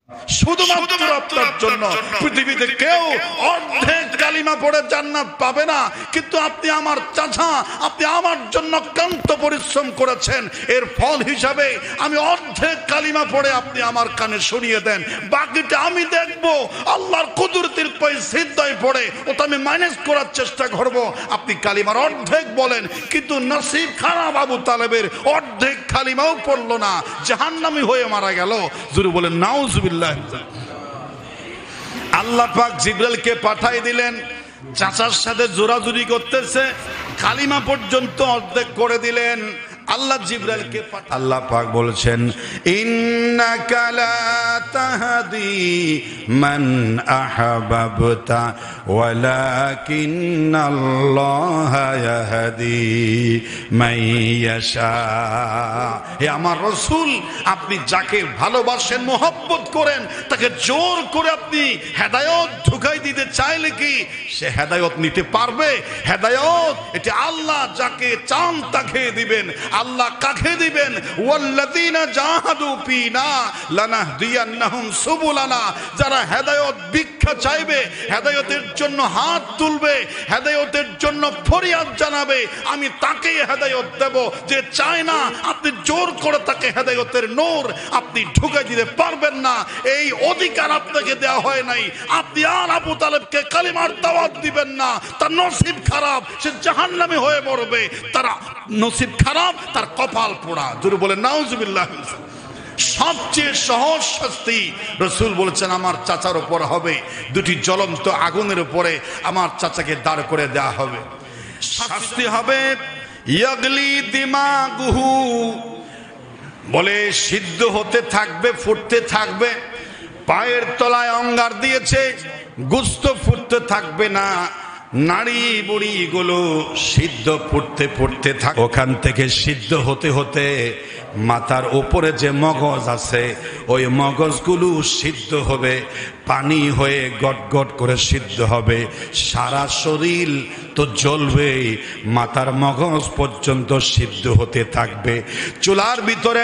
শুধুমাত্র আপনার জন্য। পৃথিবীতে কেউ অর্ধেক কালিমা পড়ে জান্নাত পাবে না, কিন্তু আপনি আমার চাচা, আপনি আমার জন্য ক্লান্ত পরিশ্রম করেছেন, এর ফল হিসাবে আমি অর্ধেক কালিমা পড়ে আপনি আমার কানে শুনিয়ে দেন, বাকিটা আমি দেখব। আল্লাহর কুদরতের সিদ্ধায় পড়ে ওটা আমি মাইনাস করার চেষ্টা করব। আপনি কালিমার অর্ধেক বলেন, কিন্তু নসিব খারাপ আবু তালেবের, অর্ধেক কালিমাও পড়লো না, জাহান্নামী হয়ে মারা গেল। জোরে বলেন নাউজুবিল্লাহ। আল্লাহ পাক জিবরাইলকে পাঠিয়ে দিলেন, চাচার সাথে জোরাজুরি করতেছে, কালিমা পর্যন্ত অর্ধেক করে দিলেন। আল্লাহ জিবরাইলকে আল্লাহ পাক বলেছেন, ইন্নাকা লা তাহদি মান আহবাবতা ওয়ালাকিন্নাল্লাহা ইয়াহদি মান ইয়াশা। হে আমার রাসূল, আপনি যাকে ভালোবাসেন, মহব্বত করেন, তাকে জোর করে আপনি হেদায়েত ঢুকাই দিতে চাইলে কি সে হেদায়েত নিতে পারবে? হেদায়েত এটা আল্লাহ যাকে চান তাকে দিবেন। আল্লাহ কাকে দিবেন? ওয়াল্লাযীনা জাহাদু ফীনা লানাহদিয়ান্নাহুম সুবুলানা। যারা হেদায়েত ভিক্ষা চাইবে, হেদায়েতের জন্য হাত তুলবে, হেদায়েতের জন্য ফরিয়াদ জানাবে, আমি তাকেই হেদায়েত দেব। যে চায় না, আপনি জোর করে তাকে হেদায়েতের নূর আপনি ঢুকাই দিতে পারবেন না। এই অধিকার আপনাকে দেওয়া হয় নাই। আপনি আর আবু তালেবকে কালিমার দাওয়াত দিবেন না, তার নসিব খারাপ, সে জাহান্নামী হয়ে মরবে। তারা নসিব খারাপ, তার কপাল পোড়া। জোরে বলেন নাউজুবিল্লাহ। সবচেয়ে সহজ শাস্তি রাসূল বলেছেন আমার চাচার উপর হবে, দুটি জ্বলন্ত আগুনের উপরে আমার চাচাকে দাঁড় করে দেওয়া হবে। শাস্তি হবে ইয়াগলি দিমাগুহু, বলে সিদ্ধ হতে থাকবে, ফুটতে থাকবে। পায়ের তলায় অঙ্গার দিয়েছে, গোশত ফুটতে থাকবে না, নাড়ি বুড়ি গুলো সিদ্ধ ফুটতে ফুটতে থাকে। ওখান থেকে সিদ্ধ হতে হতে মাথার উপরে যে মগজ আছে, ওই মগজগুলো সিদ্ধ হবে, পানি হয়ে গট গট করে সিদ্ধ হবে। সারা শরীর তো জ্বলবে, মাথার মগজ পর্যন্ত সিদ্ধ হতে থাকবে। চুলার ভিতরে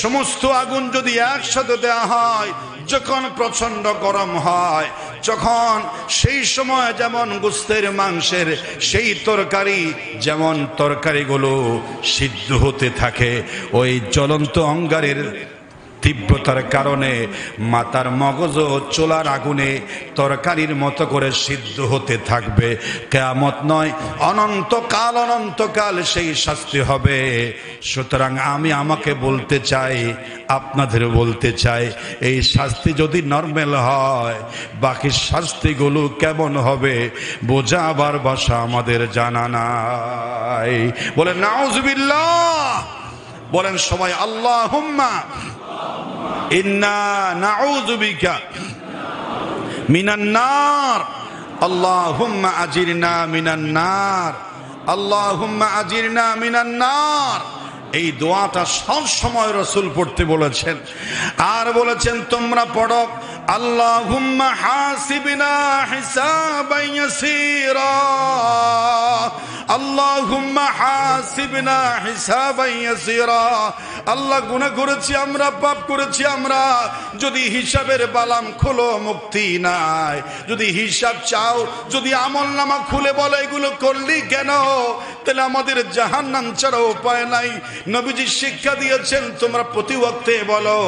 সমস্ত আগুন যদি একসাথে দেওয়া হয়, যখন প্রচন্ড গরম হয়, যখন সেই সময় যেমন গোশতের মাংসের সেই তরকারি, যেমন তরকারিগুলো সিদ্ধ হতে থাকে, ওই জ্বলন্ত অঙ্গারের তীব্রতার কারণে মাথার মগজও চুলার আগুনে তরকারির মতো করে সিদ্ধ হতে থাকবে। কিয়ামত নয়, অনন্তকাল অনন্তকাল সেই শাস্তি হবে। সুতরাং আমি আমাকে বলতে চাই, আপনাদের বলতে চাই, এই শাস্তি যদি নরমাল হয়, বাকি শাস্তিগুলো কেমন হবে বোঝাবার ভাষা আমাদের জানা নাই। বলেন নাউজুবিল্লাহ, বলেন সবাই আল্লাহুম্মা ইন্না নাউযু বিকা মিনান নার, আল্লাহুম্মা আজিরনা মিনান নার, আল্লাহুম্মা আজিরনা মিনান নার। এই দোয়াটা সব সময় রাসূল পড়তে বলেছেন। আর বলেছেন তোমরা পড়ো আল্লাহুম্মা হাসিবনা হিসাবান ইয়াসীরা, আল্লাহুম্মা হাসিবনা হিসাবান ইয়াসীরা। আল্লাহ গুনাহ করেছি আমরা, পাপ করেছি আমরা, যদি হিসাবের বালাম খুলো মুক্তি নাই। যদি হিসাব চাও, যদি আমলনামা খুলে বলে এগুলো করলি কেন, তাহলে আমাদের জাহান্নাম ছাড়া উপায় নাই। নবীজি শিক্ষা দিয়েছেন তোমরা প্রতি ওয়াক্তে বলো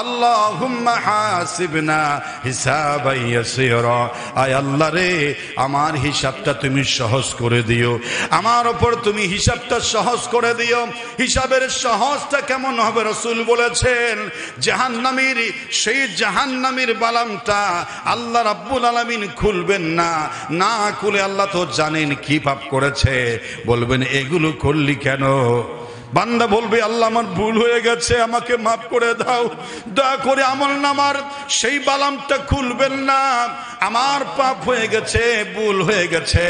আল্লাহুম্মা হাসিবনা হিসাবান ইয়াসীরা। আয় আল্লাহ রে, আমার হিসাবটা তুমি সহজ করে দিও, আমার উপর তুমি হিসাবটা সহজ করে দিও। হিসাবের সহজটা কেমন হবে রাসূল বলেছেন, জাহান্নামীর সেই জাহান্নামীর বালামটা আল্লাহ রাব্বুল আলামিন খুলবেন না। না খুলে আল্লাহ তো জানেন কি পাপ করেছে, বলবেন এগুলো করলি কেন। বান্দা বলবে আল্লাহ আমার ভুল হয়ে গেছে, আমাকে মাফ করে দাও। দয়া করে আমলনামার সেই বালামটা খুলবেন না, আমার পাপ হয়ে গেছে, ভুল হয়ে গেছে।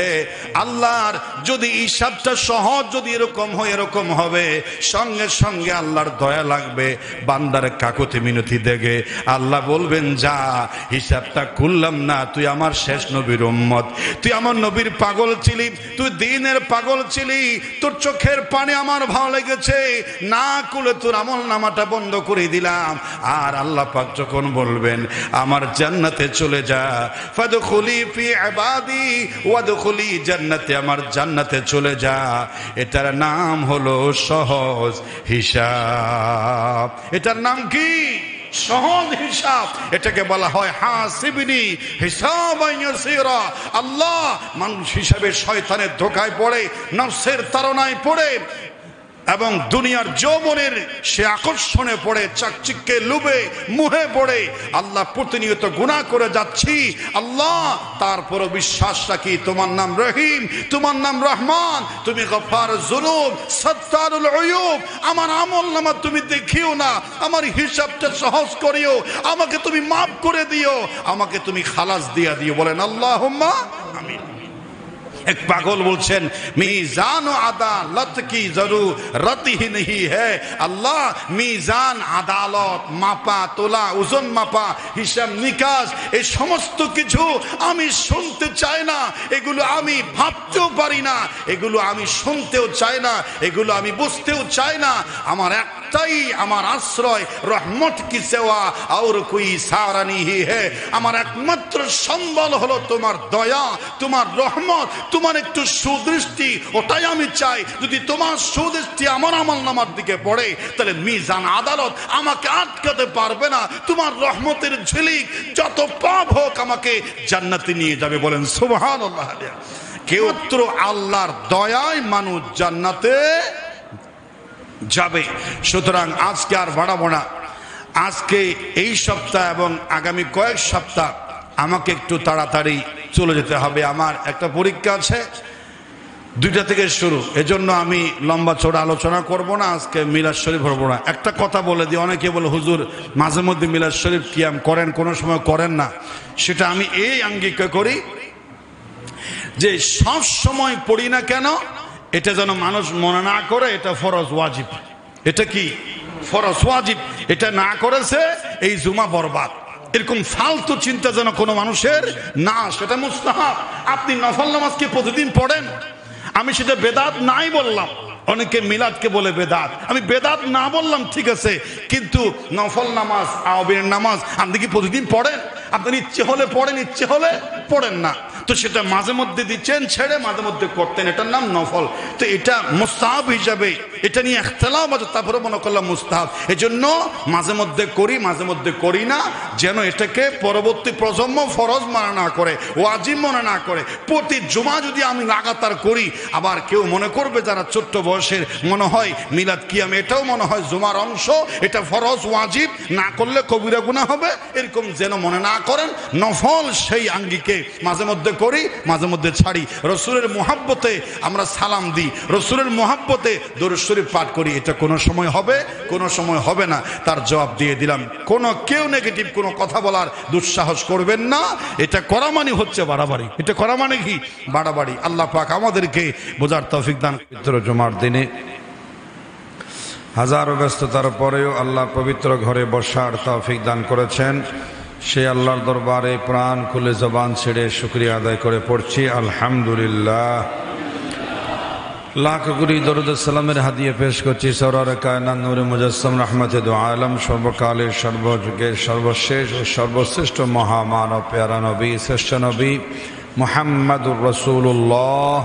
আল্লাহর যদি হিসাবটা সহজ যদি এরকম হয়, এরকম হবে, সঙ্গে সঙ্গে আল্লাহর দয়া লাগবে। বান্দার কাকুতি মিনতি দেখে আল্লাহ বলবেন যা, হিসাবটা খুললাম না, তুই আমার শেষ নবীর উম্মত, তুই আমার নবীর পাগল ছিলি, তুই দ্বীনের পাগল ছিলি, তোর চোখের পানি আমার ভালো লেগে লেগেছে, না করলে তোর আমল নামাটা বন্ধ করে দিলাম। আর আল্লাহ পাক যখন বলবেন আমার জান্নাতে চলে যা, ফাদখুলি ফি ইবাদি ওয়াদখুলি জান্নাতি, আমার জান্নাতে চলে যা, এটার নাম হলো সহজ হিসাব। এটার নাম কি? সহজ হিসাব। এটাকে বলা হয় হাসিবনি হিসাবান ইয়াসীরা। আল্লাহ মানুষ হিসাবে শয়তানের ধোঁকায় পড়ে, নফসের তাড়নায় পড়ে এবং দুনিয়ার যৌবনের সে আকর্ষণে পড়ে, চাকচিক্যে লোভে মুহে পড়ে আল্লাহ প্রতিনিয়ত গুনাহ করে যাচ্ছি। আল্লাহ তারপরও বিশ্বাস রাখি তোমার নাম রহিম, তোমার নাম রহমান, তুমি গফফার যুনুব সত্তারুল উয়ুব। আমার আমলনামা তুমি দেখিও না, আমার হিসাবটা সহজ করিও, আমাকে তুমি মাফ করে দিও, আমাকে তুমি খালাস দিয়া দিও। বলেন আল্লাহুম্মা আমিন। এক পাগল বলছেন মিজান ও আদালত কি জরুরত হি नहीं है। আল্লাহ মিজান, আদালত, মাপা তোলা, ওজন মাপা, হিসাব নিকাশ, এই সমস্ত কিছু আমি শুনতে চাই না, এগুলো আমি ভাবতেও পারি না, এগুলো আমি শুনতেও চাই না, এগুলো আমি বুঝতেও চাই না। আমার একটাই আমার আশ্রয় রহমত কি সেওয়া আর কোই সাহারা नहीं है। আমার একমাত্র সম্বল হলো তোমার দয়া, তোমার রহমত, তোমার একটু সুদৃষ্টি, ওটাই আমি চাই। যদি তোমার সুদৃষ্টি আমার আমলনামার দিকে পড়ে তাহলে মিজান আদালত আমাকে আটকাতে পারবে না। তোমার রহমতের ঝিলিক যত পাপ হোক আমাকে জান্নাতে নিয়ে যাবে। বলেন সুবহানাল্লাহ। কেবল আল্লাহর দয়ায় মানুষ জান্নাতে যাবে। সুতরাং আজকে আর বাড়াবো না। আজকে এই সপ্তাহ এবং আগামী কয়েক সপ্তাহ আমাকে একটু তাড়াতাড়ি চলে যেতে হবে। আমার একটা পরীক্ষা আছে 2টা থেকে শুরু, এজন্য আমি লম্বা চড়া আলোচনা করব না। আজকে মিলাদ শরীফ পড়ব না। একটা কথা বলে দিই, অনেকে বলে হুজুর মাঝে মধ্যে মিলাদ শরীফ কিয়াম করেন, কোনো সময় করেন না। সেটা আমি এই আঙ্গিকে করি যে সব সময় পড়ি না কেন, এটা যেন মানুষ মনে না করে এটা ফরজ ওয়াজিব। এটা কি? ফরজ ওয়াজিব। এটা না করেছে এই জুমা বরবাদ, এরকম ফালতু চিন্তা যেন কোনো মানুষের না। সেটা মুস্তাহাব। আপনি নফল নামাজ কি প্রতিদিন পড়েন? আমি সেটা বেদাত নাই বললাম। অনেকে মিলাদকে বলে বেদাত, আমি বেদাত না বললাম, ঠিক আছে, কিন্তু নফল নামাজ, আওয়াবিনের নামাজ আপনি কি প্রতিদিন পড়েন? আপনার ইচ্ছে হলে পড়েন, ইচ্ছে হলে পড়েন না। তো সেটা মাঝে মধ্যে দিচ্ছেন ছেড়ে, মাঝে মধ্যে করতেন, এটার নাম নফল। তো এটা মুস্তাহাব হিসাবে এটা নিয়ে ইখতিলাফ আছে, তারপরে মনে করলাম মুস্তাহাব। এজন্য মাঝে মধ্যে করি, মাঝে মধ্যে করি না, যেন এটাকে পরবর্তী প্রজন্ম ফরজ মনে না করে, ওয়াজিব মনে না করে। প্রতি জুমা যদি আমি লাগাতার করি, আবার কেউ মনে করবে যারা ছোট্ট বয়সের, মনে হয় মিলাদ কিয়াম এটাও মনে হয় জুমার অংশ, এটা ফরজ ওয়াজিব, না করলে কবিরা গুনাহ হবে, এরকম যেন মনে না করেন। নফল সেই আঙ্গিকে মাঝে মধ্যে করি, মাঝে মধ্যে ছাড়ি। রসুলের মুহাব্বতে আমরা সালাম দিই, রসুলের মুহাব্বতে দরুদ শরীফ পাঠ করি। এটা কোনো সময় হবে, কোনো সময় হবে না, তার জবাব দিয়ে দিলাম। কোনো কেউ নেগেটিভ কোনো কথা বলার দুঃসাহস করবেন না। এটা করা মানে হচ্ছে বাড়াবাড়ি, এটা করা মানে কি? বাড়াবাড়ি। আল্লাহ পাক আমাদেরকে বোঝার তৌফিক দান। পবিত্র জুমার দিনে হাজারো ব্যস্ততার পরেও আল্লাহ পবিত্র ঘরে বসার তৌফিক দান করেছেন। সেই আল্লাহর দরবারে প্রাণ খুলে জবান ছেড়ে শুকরিয়া আদায় করে পড়ছি আলহামদুলিল্লাহ। লাখ কোটি দরুদ সালামের হাদিয়া পেশ করছি সরওয়ারে কায়নাত নূরে মুজাসসাম রাহমাতে দু আলম, সর্বকালের সর্বযুগের সর্বশেষ ও সর্বশ্রেষ্ঠ মহামানব পেয়ারা নবী, শ্রেষ্ঠ নবী মুহাম্মাদুর রাসূলুল্লাহ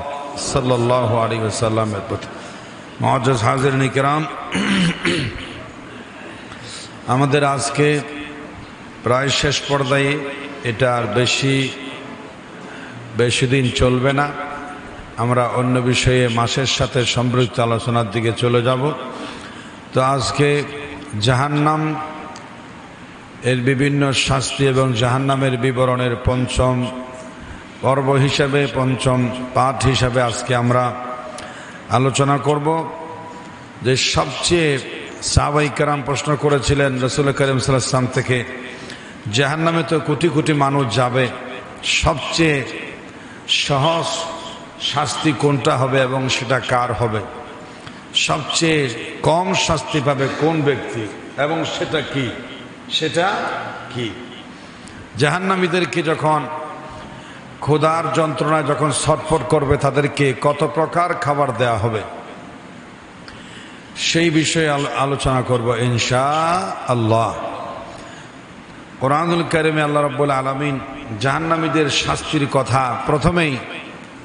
সাল্লাল্লাহু আলাইহি ওয়াসাল্লামের প্রতি। মুআজ্জাজ হাজিরিন কিরাম, আমাদের আজকে প্রায় শেষ পর্যায়ে, এটা আর বেশি দিন চলবে না। আমরা অন্য বিষয়ে মাসের সাথে সম্পৃক্ত আলোচনার দিকে চলে যাব। তো আজকে জাহান্নাম এর বিভিন্ন শাস্তি এবং জাহান্নামের বিবরণের পঞ্চম পর্ব হিসাবে, পঞ্চম পাঠ হিসাবে আজকে আমরা আলোচনা করব। যে সবচেয়ে সাহাবায়ে কেরাম প্রশ্ন করেছিলেন রাসূল করিম সাল্লাল্লাহু আলাইহি ওয়াসাল্লাম থেকে, জাহান্নামে তো কোটি কোটি মানুষ যাবে, সবচেয়ে সহজ শাস্তি কোনটা হবে এবং সেটা কার হবে? সবচেয়ে কম শাস্তি পাবে কোন ব্যক্তি এবং সেটা কি? সেটা কি? জাহান্নামীদেরকে যখন ক্ষুধার যন্ত্রণায় যখন ছটফট করবে, তাদেরকে কত প্রকার খাবার দেয়া হবে? সেই বিষয়ে আলোচনা করব ইনশাআল্লাহ। কোরআনুল কারীমে আল্লাহ রাব্বুল আলামিন জাহান্নামীদের শাস্তির কথা প্রথমেই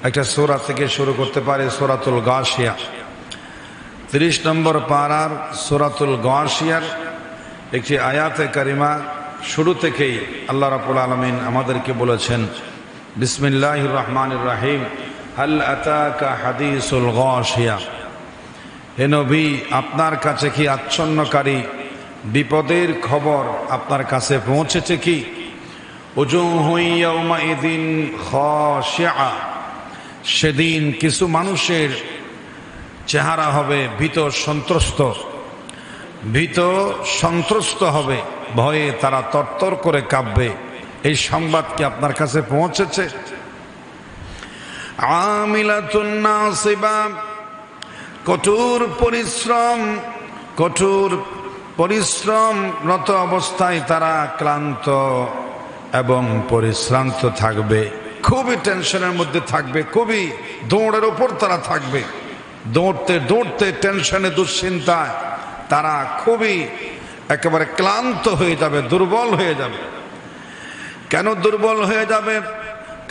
একটা সূরা থেকে শুরু করতে পারে, সূরাতুল গাশিয়া। 30 নম্বর পারার সূরাতুল গাশিয়ার একটি আয়াতে কারিমা শুরু থেকেই আল্লাহ রাব্বুল আলামিন আমাদেরকে বলেছেন, বিসমিল্লাহির রহমানির রহিম, হাল আতাকা হাদিসুল গাশিয়া। হে নবী, আপনার কাছে কি আচ্ছন্নকারী বিপদের খবর আপনার কাছে পৌঁছেছে কি? উজুহু ইয়াউমাইযিন খাশিআ, সেদিন কিছু মানুষের চেহারা হবে ভীত সন্ত্রস্ত হবে, ভয়ে তারা তরতর করে কাঁপবে। এই সংবাদ কি আপনার কাছে পৌঁছেছে? আমিলাতুন নাসিবা, কঠোর পরিশ্রমরত অবস্থায় তারা ক্লান্ত এবং পরিশ্রান্ত থাকবে, খুবই টেনশনের মধ্যে থাকবে, খুবই দৌড়ের উপর তারা থাকবে, দৌড়তে দৌড়তে টেনশনে দুশ্চিন্তায় তারা খুবই একেবারে ক্লান্ত হয়ে যাবে, দুর্বল হয়ে যাবে। কেন দুর্বল হয়ে যাবে?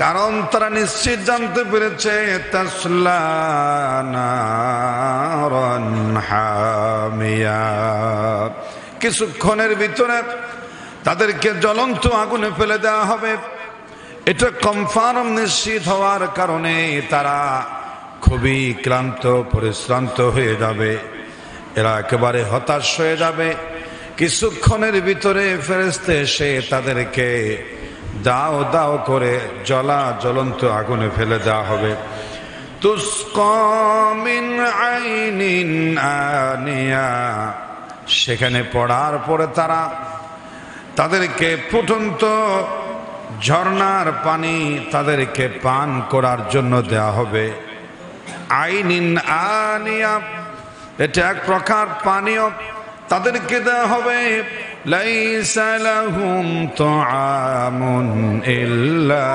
কারণ তারা নিশ্চিত জানতে পেরেছে তাসলা নারান হামিয়া, কিছুক্ষণের ভিতরে তাদেরকে জ্বলন্ত আগুনে ফেলে দেওয়া হবে। এটা কনফার্ম, নিশ্চিত হওয়ার কারণে তারা খুবই ক্লান্ত পরিশ্রান্ত হয়ে যাবে, এরা একেবারে হতাশ হয়ে যাবে। কিছুক্ষণের ভিতরে ফেরেশতা এসে তাদেরকে দাও দাও করে জ্বলন্ত আগুনে ফেলে দেওয়া হবে। তুসকা মিন আইনিন আনিয়া, সেখানে পড়ার পরে তাদেরকে ফুটন্ত ঝর্ণার পানি তাদেরকে পান করার জন্য দেয়া হবে। আইনিন আনিয়া, এটা এক প্রকার পানীয় তাদেরকে দেওয়া হবে। লাইসা লাহুম তুআমুন ইল্লা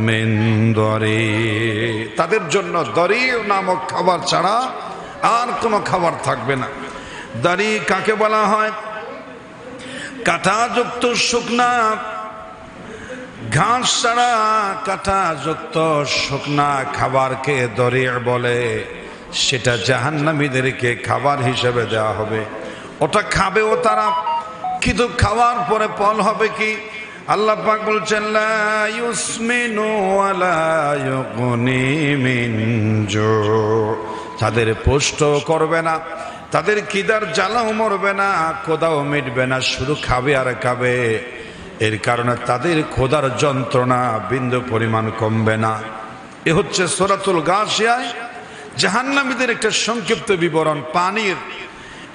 মিন দরি, তাদের জন্য দরি নামক খাবার ছাড়া আর কোনো খাবার থাকবে না। দরি কাকে বলা হয়? কাঁটাযুক্ত শুকনা ঘাস ছাড়া কাঁটাযুক্ত শুকনা খাবারকে দরি বলে। সেটা জাহান্নামীদেরকে খাবার হিসেবে দেওয়া হবে। ওটা খাবেও তারা, কিন্তু খাওয়ার পরে ফল হবে কি? আল্লাহ পাক বলছেন, লা ইউসমিনু ওয়ালা ইউগনি মিন জু, তাদের পুষ্ট করবে না, তাদের খিদার জ্বালাও মরবে না, ক্ষুধাও মিটবে না, শুধু খাবে আর খাবে। এর কারণে তাদের ক্ষুধার যন্ত্রণা বিন্দু পরিমাণ কমবে না। এ হচ্ছে সূরাতুল গাশিয়ায় জাহান্নামীদের একটা সংক্ষিপ্ত বিবরণ পানির।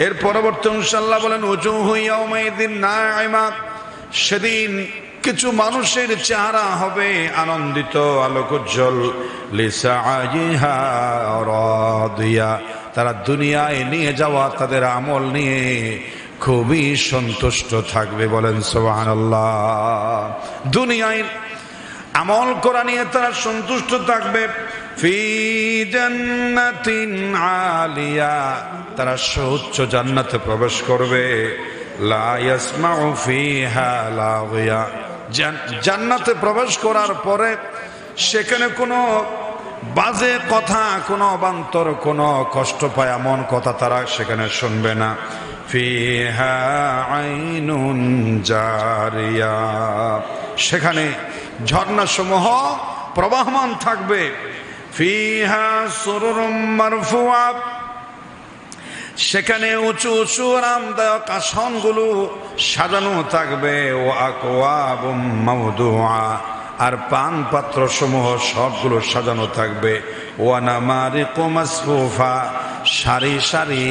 এর পরবর্তী ইনশাআল্লাহ বলেন, উজুহু ইয়াউমাইযিন নাঈমা, সেদিন কিছু মানুষের চেহারা হবে আনন্দিত আলোকোজ্জ্বল, লিসাআইহা রাদিয়া, তারা দুনিয়ায় নিয়ে যাওয়া তাদের আমল নিয়ে খুবই সন্তুষ্ট থাকবে। বলেন সুবহানাল্লাহ। দুনিয়ায় আমল করা নিয়ে তারা সন্তুষ্ট থাকবে। ফি জান্নাতিন আলিয়া, তারা সুউচ্চ জান্নাতে প্রবেশ করবে। লা ইয়াসমাউ ফিহা লাগিয়া, জান্নাতে প্রবেশ করার পরে সেখানে কোনো বাজে কথা, কোনো অবান্তর, কোনো কষ্ট পায় এমন কথা তারা সেখানে শুনবে না। ফিহা আইনুন জারিয়া, সেখানে ঝর্ণাসমূহ প্রবাহমান থাকবে। ফিহা সুরুরুম মারফুআ, সেখানে উঁচু উঁচু আরামদায়ক আসনগুলো সাজানো থাকবে। ও আকওয়াবুম মাওদুআ, আর পান পাত্র সমূহ সবগুলো সাজানো থাকবে। ওয়া নামারিকু মাসফুফা, সারি সারি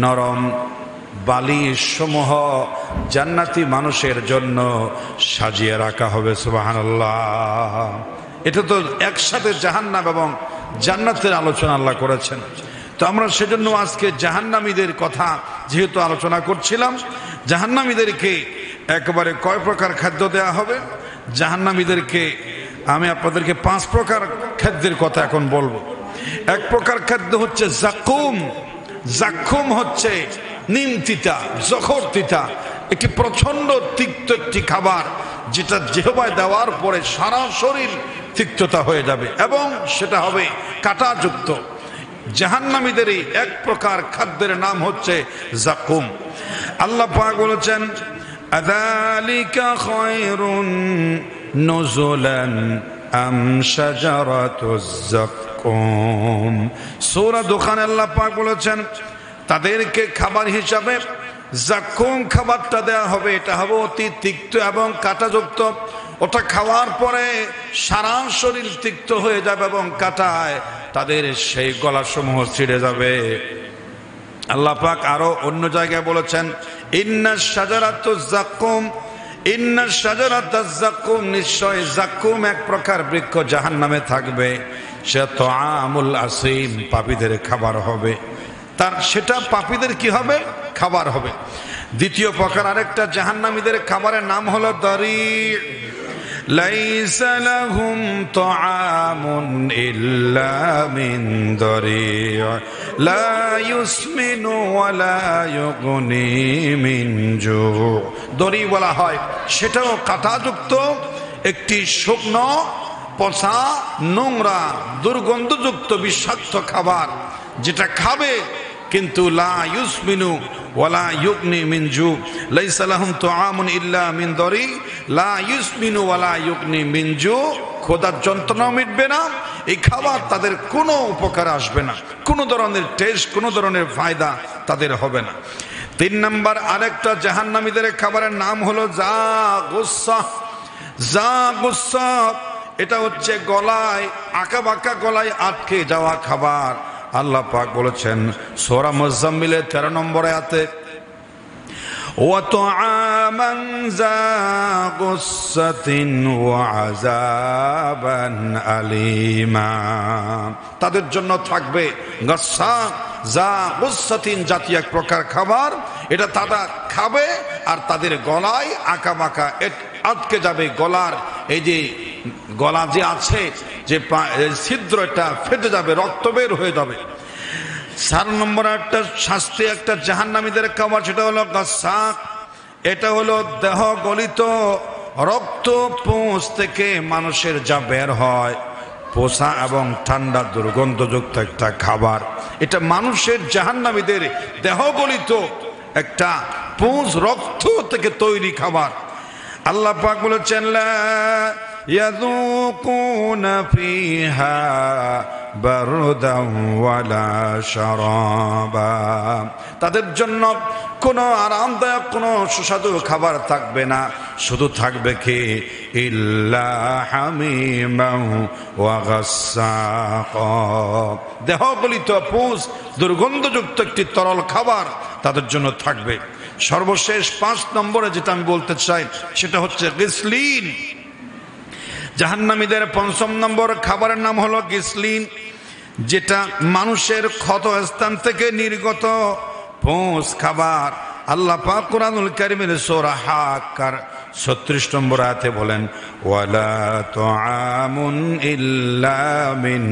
নরম বালিশ সমূহ জান্নাতি মানুষের জন্য সাজিয়ে রাখা হবে। সুবহানাল্লাহ। এটা তো একসাথে জাহান্নাম এবং জান্নাতের আলোচনা আল্লাহ করেছেন। তো আমরা সেজন্য আজকে জাহান্নামীদের কথা যেহেতু আলোচনা করছিলাম, জাহান্নামীদেরকে একেবারে কয় প্রকার খাদ্য দেয়া হবে। জাহান্নামীদেরকে আমি আপনাদেরকে 5 প্রকার খাদ্যের কথা এখন বলবো। এক প্রকার খাদ্য হচ্ছে জাকুম, জাক্কুম হচ্ছে নিম তিতা, জখর তিতা, একটি প্রচন্ড তিক্ত একটি খাবার, যেটা জিহ্বায় দেওয়ার পরে সারা শরীর তিক্ততা হয়ে যাবে এবং সেটা হবে কাঁটাযুক্ত। জাহান্নামীদেরই এক প্রকার খাদ্যের নাম হচ্ছে জাক্কুম। আল্লাহ পাক বলেছেন আযালিকা খায়রুন নুজুলান আম শাজারাতুজ জাক্কুম। সূরা দুখানে আল্লাহ পাক বলেছেন তাদেরকে খাবার হিসাবে জাক্কুম খাবারটা দেয়া হবে। এটা হবে অতি তিক্ত এবং কাঁটাযুক্ত। ওটা খাওয়ার পরে সারা শরীর তিক্ত হয়ে যাবে এবং কাঁটায় তাদের সেই গলাসমূহ ছিঁড়ে যাবে। আল্লাহ পাক আরো অন্য জায়গায় বলেছেন ইন্নাশ শাজারাতুজ জাক্কুম, ইন্নাশ শাজারাতাজ জাক্কুম, নিশ্চয় জাক্কুম এক প্রকার বৃক্ষ জাহান্নামে থাকবে, সে তাআমুল আসিম, পাপীদের খাবার হবে। তার সেটা পাপীদের কি হবে? খাবার হবে। দ্বিতীয় প্রকার আরেকটা জাহান্নামীদের খাবারের নাম হলো দরি। লাইসা লাহুম তাআমুন ইল্লা মিন দরি লা ইউসমিনু ওয়া লা ইউগনি মিন জু। দরি বলা হয়, সেটাও কাঁটাযুক্ত একটি শুকনো, পচা, নোংরা, দুর্গন্ধযুক্ত বিষাক্ত খাবার, যেটা খাবে কিন্তু লা ইউসমিনু ওয়ালা ইউগনি মিন জু। লাইসা লাহুম তাআমুন ইল্লা মিন দরি লা ইউসমিনু ওয়ালা ইউগনি মিন জু। ক্ষুধার যন্ত্রণা মিটবে না, এই খাবার তাদের কোনো উপকার আসবে না, কোনো ধরনের টেস্ট, কোনো ধরনের ফায়দা তাদের হবে না। 3 নম্বর আরেকটা জাহান্নামীদের খাবারের নাম হলো জাগুসা। জাগুসা এটা হচ্ছে গলায় আঁকাবাঁকা, গলায় আটকে যাওয়া খাবার। আল্লাহ পাক বলেছেন সূরা মুজাম্মিলের 13 নম্বর আয়াতে ওয়া তুআমান যা গুসসাতিন ওয়া আযাবান আলীমা। তাদের জন্য থাকবে গাসসা, যা গুসসাতিন জাতীয় এক প্রকার খাবার। এটা তারা খাবে আর তাদের গলায় আঁকাবাঁকা আটকে যাবে। গলার এই যে গলা যে আছে, যে ছিদ্র, এটা ফেটে যাবে, রক্ত বের হয়ে যাবে। 4 নম্বর একটা শাস্তি একটা জাহান্নামীদের খাবার, সেটা হলো গাসসাক। এটা হলো দেহ গলিত রক্ত, পুঁজ থেকে মানুষের যা বের হয়, পোষা এবং ঠান্ডা দুর্গন্ধযুক্ত একটা খাবার। এটা মানুষের জাহান্নামীদের দেহ গলিত একটা পুঁজ, রক্ত থেকে তৈরি খাবার। আল্লাহ পাক বলেছেন লা ইয়াযুকুনা ফিহা বারদান ওয়ালা শারাবা। তাদের জন্য কোনো আরামদায়ক, কোনো সুস্বাদু খাবার থাকবে না, শুধু থাকবে কি ইল্লা হামিমান ওয়া গাসসাকা। দেহ গলিত পুঁজ, দুর্গন্ধযুক্ত একটি তরল খাবার তাদের জন্য থাকবে। সর্বশেষ 5 নম্বরে যেটা আমি বলতে চাই সেটা হচ্ছে গিসলিন। জাহান্নামীদের 5ম নম্বর খাবারের নাম হলো গিসলিন, যেটা মানুষের ক্ষত স্থান থেকে নির্গত পুঁজ খাবার। আল্লাহ পাক কুরআনুল কারীমের সূরা হাক্কার 36 নম্বর আয়াতে বলেন ওয়ালা তুআমুন ইল্লা মিন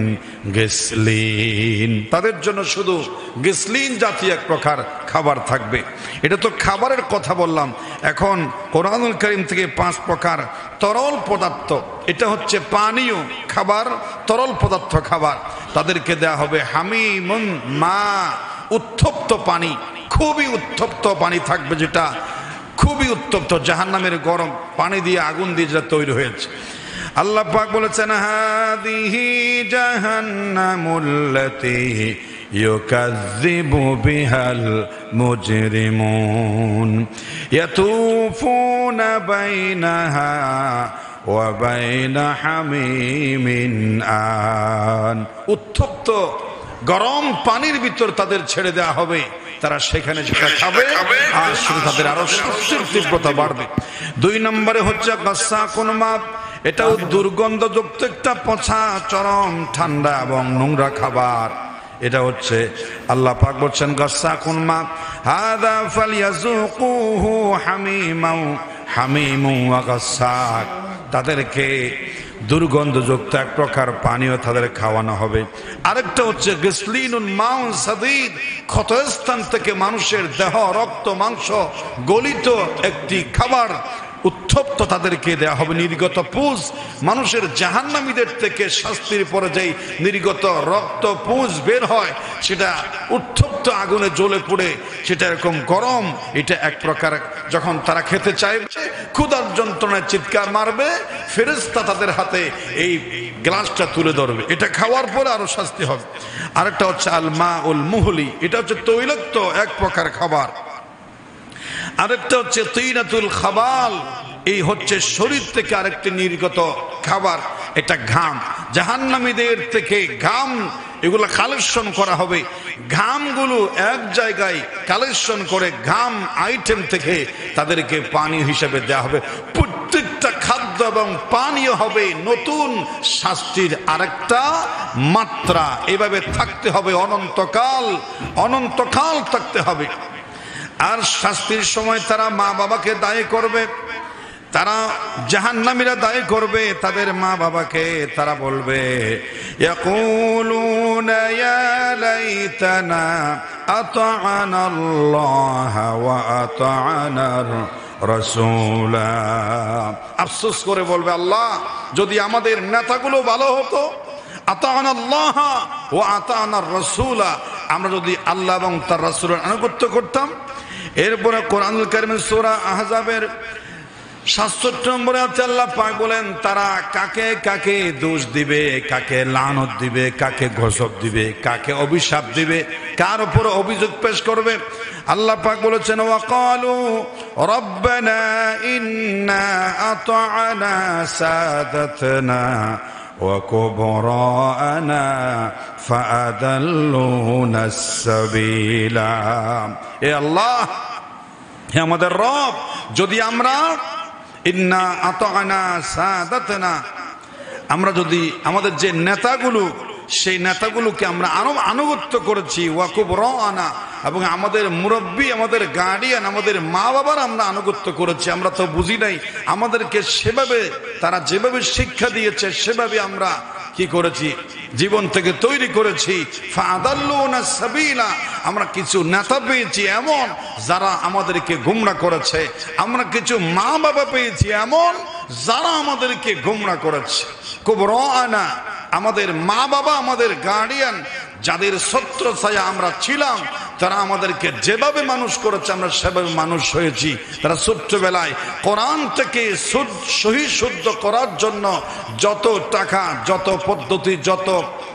গিসলিন। তাদের জন্য শুধু গিসলিন জাতীয় এক প্রকার খাবার থাকবে। এটা তো খাবারের কথা বললাম। এখন কুরআনুল কারীম থেকে 5 প্রকার তরল পদার্থ, এটা হচ্ছে পানীয় খাবার, তরল পদার্থ খাবার। তাদেরকে দেয়া হবে হামিমুন মা, উত্তপ্ত পানি, খুবই উত্তপ্ত পানি থাকবে, যেটা খুবই উত্তপ্ত, জাহান্নামের গরম পানি দিয়ে, আগুন দিয়ে যেটা তৈরি হয়েছে। আল্লাহ পাক বলেছেন হাদিহি জাহান্নামুল্লাতী ইউকাযযিবু বিহাল মুজরিমুন ইয়াতুফুনা বাইনাহা ওয়া বাইনা হামিমিন আন। উত্তপ্ত গরম পানির ভিতর তাদের ছেড়ে দেওয়া হবে, তারা সেখানে সেটা খাবে আর শুধু তাদের আরো শাস্তির তীব্রতা বাড়বে। 2 নম্বরে হচ্ছে গাসসাকুন মা। এটাও দুর্গন্ধযুক্ত একটা পচা, চরম ঠান্ডা এবং নোংরা খাবার। এটা হচ্ছে আল্লাহ পাক বলছেন গাসসাকুন মা হাযা ফালইয়াযুকুহু হামিমু ওয়া গাসসাক। তাদেরকে দুর্গন্ধযুক্ত এক প্রকার পানীয় তাদের খাওয়ানো হবে। আরেকটা হচ্ছে গিসলিনুন মাউন সাদীদ, ক্ষতস্থান থেকে মানুষের দেহ রক্ত মাংস গলিত একটি খাবার উত্তপ্ত তাদেরকে দেয়া হবে, নির্গত পুঁজ। মানুষের জাহান্নামীদের থেকে শাস্তির পরে যেই নির্গত রক্ত পুঁজ বের হয় সেটা উত্তপ্ত আগুনে জ্বলে পড়ে সেটা এরকম গরম। এটা এক প্রকার যখন তারা খেতে চাইবে, ক্ষুধার যন্ত্রণায় চিৎকার মারবে, ফেরেশতা তাদের হাতে এই গ্লাসটা তুলে ধরবে, এটা খাওয়ার পরে আরো শাস্তি হবে। আরেকটা হচ্ছে আল মা উল মুহলি, এটা হচ্ছে তৈলাক্ত এক প্রকার খাবার। আরেকটা হচ্ছে তিনাতুল খাবাল, এই হচ্ছে শরীর থেকে আরেকটি নির্গত খাবার, এটা ঘাম। জাহান্নামীদের থেকে ঘাম এগুলো কালেকশন করা হবে, ঘামগুলো এক জায়গায় কালেকশন করে ঘাম আইটেম থেকে তাদেরকে পানি হিসেবে দেওয়া হবে। প্রত্যেকটা খাদ্য এবং পানীয় হবে নতুন শাস্তির আরেকটা মাত্রা। এভাবে থাকতে হবে অনন্তকাল, অনন্তকাল থাকতে হবে। আর শাস্তির সময় তারা মা বাবাকে দায়ী করবে, তারা জাহান্নামীরা দায়ী করবে তাদের মা বাবাকে। তারা বলবে ইয়াকুলুনা ইয়া লাইতানা আতা'না আল্লাহ ওয়া আতা'নার রাসূলা। আফসোস করে বলবে আল্লাহ, যদি আমাদের নেতাগুলো ভালো হতো, আতা'না আল্লাহ ওয়া আতা'নার রাসূলা, আমরা যদি আল্লাহ এবং তার রাসূলের আনুগত্য করতাম। এরপরে কোরআনুল কারীমের সূরা আহজাবের ৬৭ নম্বরে আছে আল্লাহ পাক বলেন তারা কাকে কাকে দোষ দিবে, কাকে লানত দিবে, কাকে গজব দিবে, কাকে অভিশাপ দিবে, কার উপর অভিযোগ পেশ করবে। আল্লাহ পাক বলেছেন ওয়াকালু রব্বানা ইন্না আতা'না সাদাতনা ওয়া কুবরানা ফাআদাল্লুনা সাবিলা। এ আল্লাহ, হে আমাদের রব, যদি আমরা ইন্না আতা'না সাদাতনা, আমরা যদি আমাদের যে নেতাগুলো সেই নেতাগুলোকে আমরা আনুগত্য করেছি, ওয়া কুবরানা, এবং আমাদের মুরব্বী, আমাদের গার্ডিয়ান, আমাদের মা বাবার আমরা আনুগত্য করেছি, আমরা তো বুঝি নাই, আমাদেরকে সেভাবে তারা যেভাবে শিক্ষা দিয়েছে সেভাবে আমরা কি করেছি, জীবন থেকে তৈরি করেছি। ফাআদাল্লুনা সাবিলা, আমরা কিছু নেতা পেয়েছি এমন যারা আমাদেরকে গোমরা করেছে, আমরা কিছু মা বাবা পেয়েছি এমন যারা আমাদেরকে গোমরা করেছে। কুবরানা, আমাদের মা বাবা, আমাদের গার্ডিয়ান, যাদের ছত্রছায়া আমরা ছিলাম, তারা আমাদেরকে যেভাবে মানুষ করেছে আমরা সেভাবে মানুষ হয়েছি। তারা ছোট্টবেলায় কোরআন থেকে সহি শুদ্ধ করার জন্য যত টাকা, যত পদ্ধতি, যত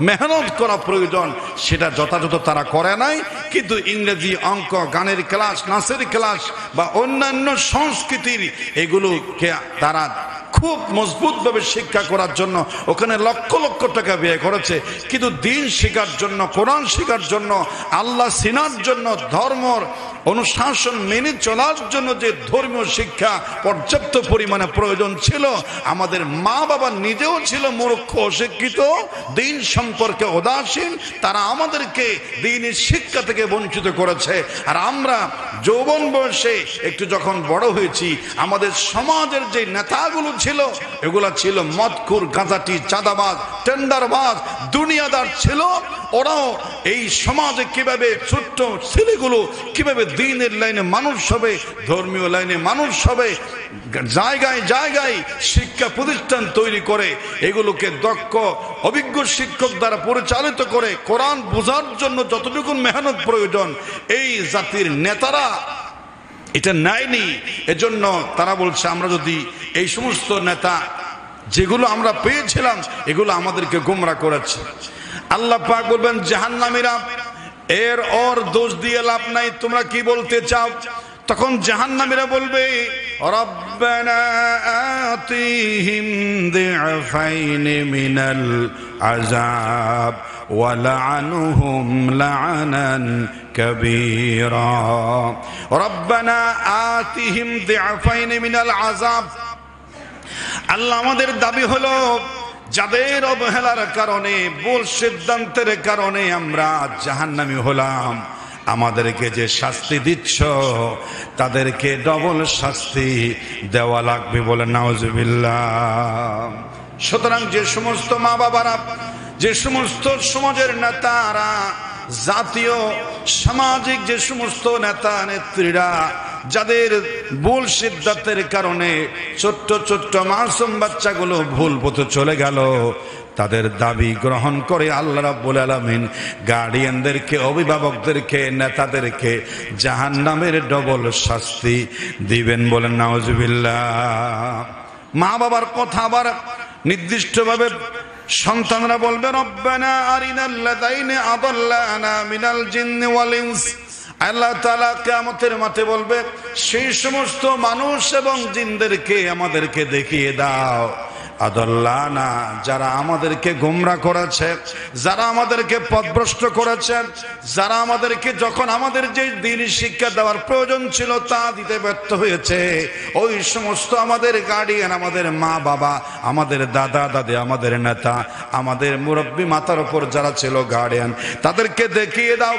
মেহনত করা প্রয়োজন সেটা যথাযথ তারা করে নাই। কিন্তু ইংরেজি, অঙ্ক, গানের ক্লাস, নাচের ক্লাস বা অন্যান্য সংস্কৃতির এগুলোকে তারা খুব মজবুতভাবে শিক্ষা করার জন্য ওখানে লক্ষ লক্ষ টাকা ব্যয় করেছে। কিন্তু দিন শেখার জন্য, কোরআন শেখার জন্য, আল্লাহ চিনার জন্য, ধর্মর অনুশাসন মেনে চলার জন্য যে ধর্মীয় শিক্ষা পর্যাপ্ত পরিমাণে প্রয়োজন ছিল, আমাদের মা বাবা নিজেও ছিল মূর্খ, অশিক্ষিত, দিন সম্পর্কে উদাসীন, তারা আমাদেরকে দিনের শিক্ষা থেকে বঞ্চিত করেছে। আর আমরা যৌবন বয়সে একটু যখন বড় হয়েছি, আমাদের সমাজের যে নেতাগুলো ছিল এগুলা ছিল মদখুর, গাঁজাটি, চাঁদাবাজ, টেন্ডারবাজ, দুনিয়াদার ছিল। ওরাও এই সমাজে কিভাবে ছোট্ট ছেলেগুলো কিভাবে দ্বীনের লাইনে মানুষ হবে, ধর্মীয় লাইনে মানুষ হবে, জায়গায় জায়গায় শিক্ষা প্রতিষ্ঠান তৈরি করে এগুলোকে দক্ষ অভিজ্ঞ শিক্ষক দ্বারা পরিচালিত করে কোরআন বোঝার জন্য যতটুকু মেহনত প্রয়োজন এই জাতির নেতারা এটা নেয়নি। এজন্য তারা বলছে আমরা যদি এই সমস্ত নেতা যেগুলো আমরা পেয়েছিলাম এগুলো আমাদেরকে গোমরা করেছে। আল্লাহ পাক বলবেন জাহান্নামীরা এর ওর দোষ দিয়ে লাভ নাই, তোমরা কি বলতে চাও? তখন জাহান্নামীরা বলবে রব্বানা আতিহিম দি'ফাইন মিনাল আযাব ওয়া লা'আনহুম লা'নান কাবীরা। রব্বানা আতিহিম দি'ফাইন মিনাল আযাব, আল্লাহ আমাদের দাবি হলো যাদের অবহেলার কারণে, ভুল সিদ্ধান্তের কারণে আমরা জাহান্নামী হলাম, আমাদেরকে যে শাস্তি দিচ্ছ তাদেরকে ডবল শাস্তি দেওয়া লাগবে বলে নাউজুবিল্লাহ। সুতরাং যে সমস্ত মা বাবারা, যে সমস্ত সমাজের নেতারা জাতীয় সামাজিক যে সমস্ত নেতা নেত্রীরা যাদের ভুল সিদ্ধান্তের কারণে ছোট্ট ছোট্ট মাসুম বাচ্চাগুলো ভুল পথে চলে গেল, তাদের দাবি গ্রহণ করে আল্লাহ রাব্বুল আলামিন গার্ডিয়ানদেরকে, অভিভাবকদেরকে, নেতাদেরকে জাহান্নামের ডবল শাস্তি দিবেন। বলেন নাউজুবিল্লাহ। মা বাবার কথা আবার নির্দিষ্টভাবে সন্তানরা বলবে, রব্বানা আরিনাল লাযাইনি আদাল্লানা মিনাল জিন্নি ওয়াল ইনস। আল্লাহ তাআলা কিয়ামতের মাঠে বলবে, সেই সমস্ত মানুষ এবং জিনদেরকে আমাদেরকে দেখিয়ে দাও, আদাল্লানা, যারা আমাদেরকে গোমরা করেছে, যারা আমাদেরকে পথভ্রষ্ট করেছে, যারা আমাদেরকে যখন আমাদের যে দ্বীনি শিক্ষা দেওয়ার প্রয়োজন ছিল তা দিতে ব্যর্থ হয়েছে, ওই সমস্ত আমাদের গার্ডিয়ান, আমাদের মা বাবা, আমাদের দাদা দাদি, আমাদের নেতা, আমাদের মুরব্বী মাতার উপর যারা ছিল গার্ডিয়ান, তাদেরকে দেখিয়ে দাও।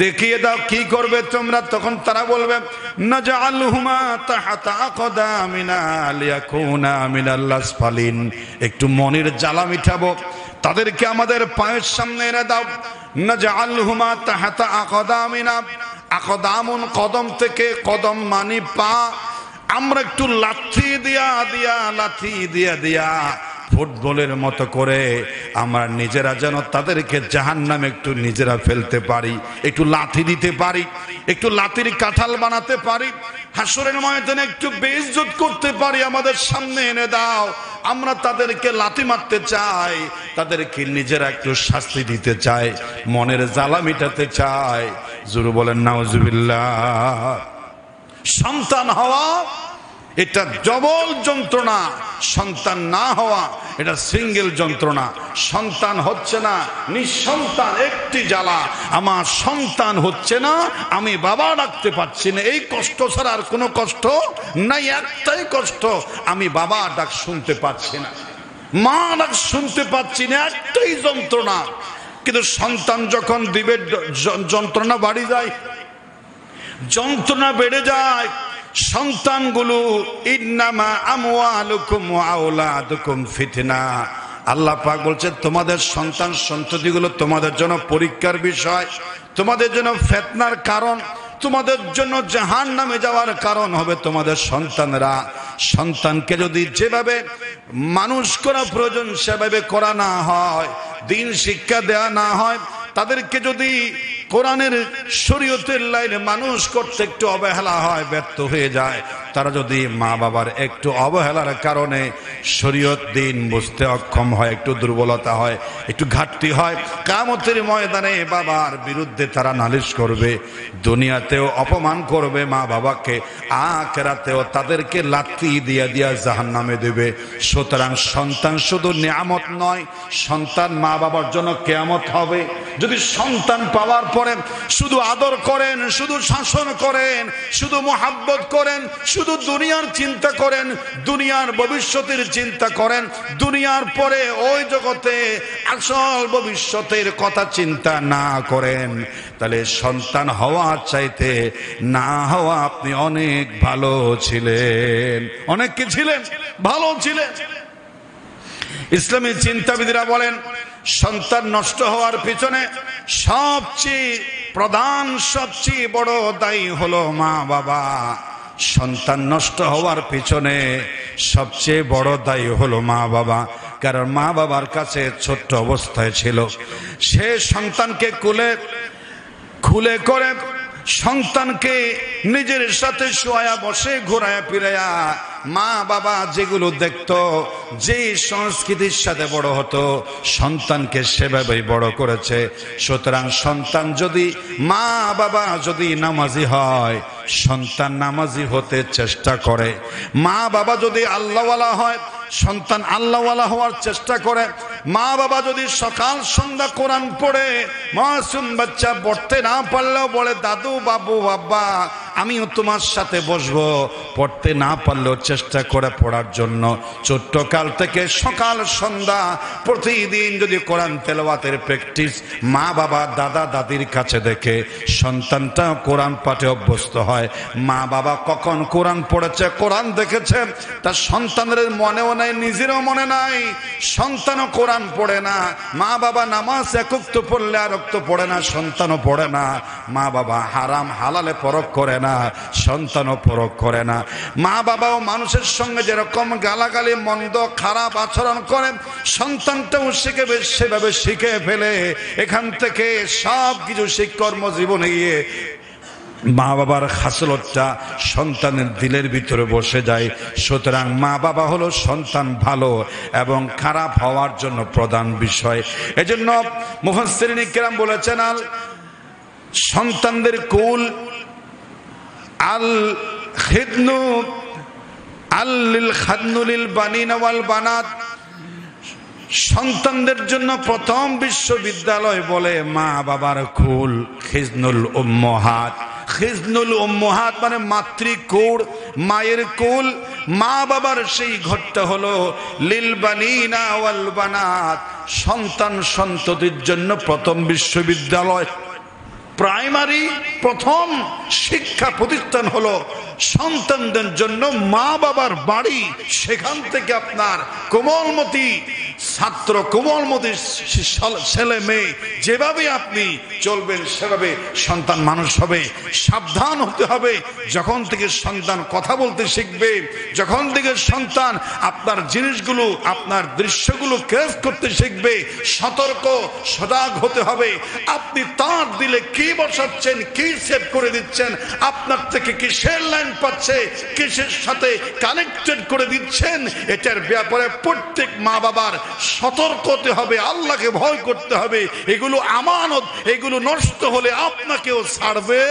দেখিয়ে দাও কি করবে তোমরা? তখন তারা বলবে, নাজআলহুমা তাহতা আকদামিনা লিয়াকুনা মিনাল আসফালিন। একটু মনের জ্বালা মিটাবো, তাদেরকে আমাদের পায়ের সামনে এনে দাও। নাজআলহুমা তাহতা আকদামিনা, আকদামুন কদম থেকে, কদম মানি পা, আমরা একটু লাথি দিয়া ফুটবলের মতো করে আমরা নিজেরা যেন তাদেরকে জাহান্নামে একটু নিজেরা ফেলতে পারি, একটু লাথি দিতে পারি, একটু লাথির কাঁঠাল বানাতে পারি, হাসরের ময়দানে একটু বেইজ্জত করতে পারি, আমাদের সামনে এনে দাও। আমরা তাদেরকে লাথি মারতে চাই, তাদেরকে নিজেরা একটু শাস্তি দিতে চাই, মনের জ্বালা মিটাতে চাই। জোরে বলেন নাউজুবিল্লাহ। সন্তান হওয়া এটা ডবল যন্ত্রণা, সন্তান না হওয়া এটা সিঙ্গেল যন্ত্রণা। সন্তান হচ্ছে না, নিঃসন্তান একটি জ্বালা। আমার সন্তান হচ্ছে না, আমি বাবা ডাকতে পারছি না, এই কষ্ট ছাড়া আর কোনো কষ্ট নাই। একটাই কষ্ট, আমি বাবা ডাক শুনতে পাচ্ছি না, মা ডাক শুনতে পাচ্ছি না, একটাই যন্ত্রণা। কিন্তু সন্তান যখন দিবে, যন্ত্রণা বাড়ি যায়, যন্ত্রণা বেড়ে যায়। সন্তানগুলো, ইন্নামা আমওয়ালুকুম ওয়া আওলাদুকুম ফিতনা। আল্লাহ পাক বলছে, তোমাদের সন্তান সন্ততিগুলো তোমাদের জন্য পরীক্ষার বিষয়, তোমাদের জন্য ফিতনার কারণ, তোমাদের জন্য জাহান্নামে যাওয়ার কারণ হবে তোমাদের সন্তানরা। সন্তানকে যদি যেভাবে মানুষ করা প্রয়োজন সেভাবে করা না হয়, দিন শিক্ষা দেয়া না হয়, তাদেরকে যদি কোরআনের শরীয়তের লাইনে মানুষ করতে একটু অবহেলা হয়, ব্যর্থ হয়ে যায়, তারা যদি মা বাবার একটু অবহেলার কারণে শরীয়ত দিন বুঝতে অক্ষম হয়, একটু দুর্বলতা হয়, একটু ঘাটতি হয়, কিয়ামতের ময়দানে বাবার বিরুদ্ধে তারা নালিশ করবে, দুনিয়াতেও অপমান করবে মা বাবাকে, আখিরাতেও তাদেরকে লাথি দিয়া জাহান্নামে দেবে। সুতরাং সন্তান শুধু নিয়ামত নয়, সন্তান মা বাবার জন্য কিয়ামত হবে। যদি সন্তান পাওয়ার পরে শুধু আদর করেন, শুধু শাসন করেন, শুধু মোহাব্বত করেন, শুধু দুনিয়ার চিন্তা করেন, দুনিয়ার ভবিষ্যতের চিন্তা করেন, দুনিয়ার পরে ওই জগতে আসল ভবিষ্যতের কথা চিন্তা না করেন, তাহলে সন্তান হওয়া চাইতে না হওয়া আপনি অনেক ভালো ছিলেন। অনেক কি ছিলেন? ভালো ছিলেন। ইসলামী চিন্তাবিদরা বলেন, সন্তান নষ্ট হওয়ার পিছনে সবচেয়ে প্রধান, সবচেয়ে বড় দায়ী হলো মা বাবা। সন্তান নষ্ট হওয়ার পিছনে সবচেয়ে বড় দায়ী হলো মা বাবা। কারণ মা বাবার কাছে ছোট্ট অবস্থায় ছিল, সে সন্তানকে খুলে করে সন্তানকে নিজের সাথে শোয়া বসে ঘোরায়া ফিরায়া মা বাবা যেগুলো দেখতো, যে সংস্কৃতির সাথে বড় হতো, সন্তানকে সেভাবেই বড় করেছে। সুতরাং সন্তান যদি, মা বাবা যদি নামাজি হয়, সন্তান নামাজি হতে চেষ্টা করে। মা বাবা যদি আল্লাহওয়ালা হয়, সন্তান আল্লাহওয়ালা হওয়ার চেষ্টা করে। মা বাবা যদি সকাল সন্ধ্যা কোরআন পড়ে, মাসুম বাচ্চা পড়তে না পারলেও বলে, দাদু বাবু বাবা আমিও তোমার সাথে বসবো, পড়তে না পারলেও চেষ্টা করে পড়ার জন্য। ছোট্ট কাল থেকে সকাল সন্ধ্যা প্রতিদিন যদি কোরআন তেলাওয়াতের প্র্যাকটিস মা বাবা দাদা দাদির কাছে দেখে সন্তানটা কোরআন পাঠে অভ্যস্ত হয়। মা বাবা কখন কোরআন পড়েছে, কোরআন দেখেছে, তার সন্তানের মনেও নাই, নিজেরও মনে নাই, সন্তানও কোরআন পড়ে না। মা বাবা নামাজ একক তো পড়লে আর তো পড়ে না, সন্তানও পড়ে না। মা বাবা হারাম হালালে পরখ করে না, সন্তানও পরখ করে না। মা বাবাও মানুষের সঙ্গে যেরকম গালাগালি মন্দ খারাপ আচরণ করে, সন্তানটাও শিখে সেভাবে শিখে ফেলে। এখান থেকে সব কিছু কর্মজীবনে গিয়ে মা বাবার খাসলতটা সন্তানের দিলের ভিতরে বসে যায়। সুতরাং মা বাবা হলো সন্তান ভালো এবং খারাপ হওয়ার জন্য প্রধান বিষয়। এজন্য মুফাসসিরিন কিরাম বলেছেন, আল সন্তানদের কুল আল খিদনু আল খাদনু লিল বানিনা ওয়াল বানাত, সন্তানদের জন্য প্রথম বিশ্ববিদ্যালয় বলে মা বাবার কুল। খিজনুল উম্মাহাত, খিজনুল উম্মাহাত মানে মাতৃকুল, মায়ের কুল। মা বাবার সেই ঘরটা হলো লিল বানিনা ওয়াল বানাত, সন্তান সন্ততির জন্য প্রথম বিশ্ববিদ্যালয়। প্রাইমারি প্রথম শিক্ষা প্রতিষ্ঠান হলো সন্তানদের জন্য মা বাবার বাড়ি। সেখান থেকে আপনার কোমলমতি ছাত্র, কোমলমতি ছেলে মেয়ে যেভাবে আপনি চলবেন সেভাবে সন্তান মানুষ হবে। সাবধান হতে হবে, যখন থেকে সন্তান কথা বলতে শিখবে, যখন থেকে সন্তান আপনার জিনিসগুলো আপনার দৃশ্যগুলো ক্যাচ করতে শিখবে, সতর্ক সজাগ হতে হবে। আপনি তার দিলে কি বসাচ্ছেন, কি সেভ করে দিচ্ছেন, আপনার থেকে কিসের লাইন পাচ্ছে, কিসের সাথে কানেক্টেড করে দিচ্ছেন, এটার ব্যাপারে প্রত্যেক মা বাবার সতর্ক হতে হবে, আল্লাহকে ভয় করতে হবে। এগুলো আমানত, এগুলো নষ্ট হলে আপনাকেও ছাড়বে,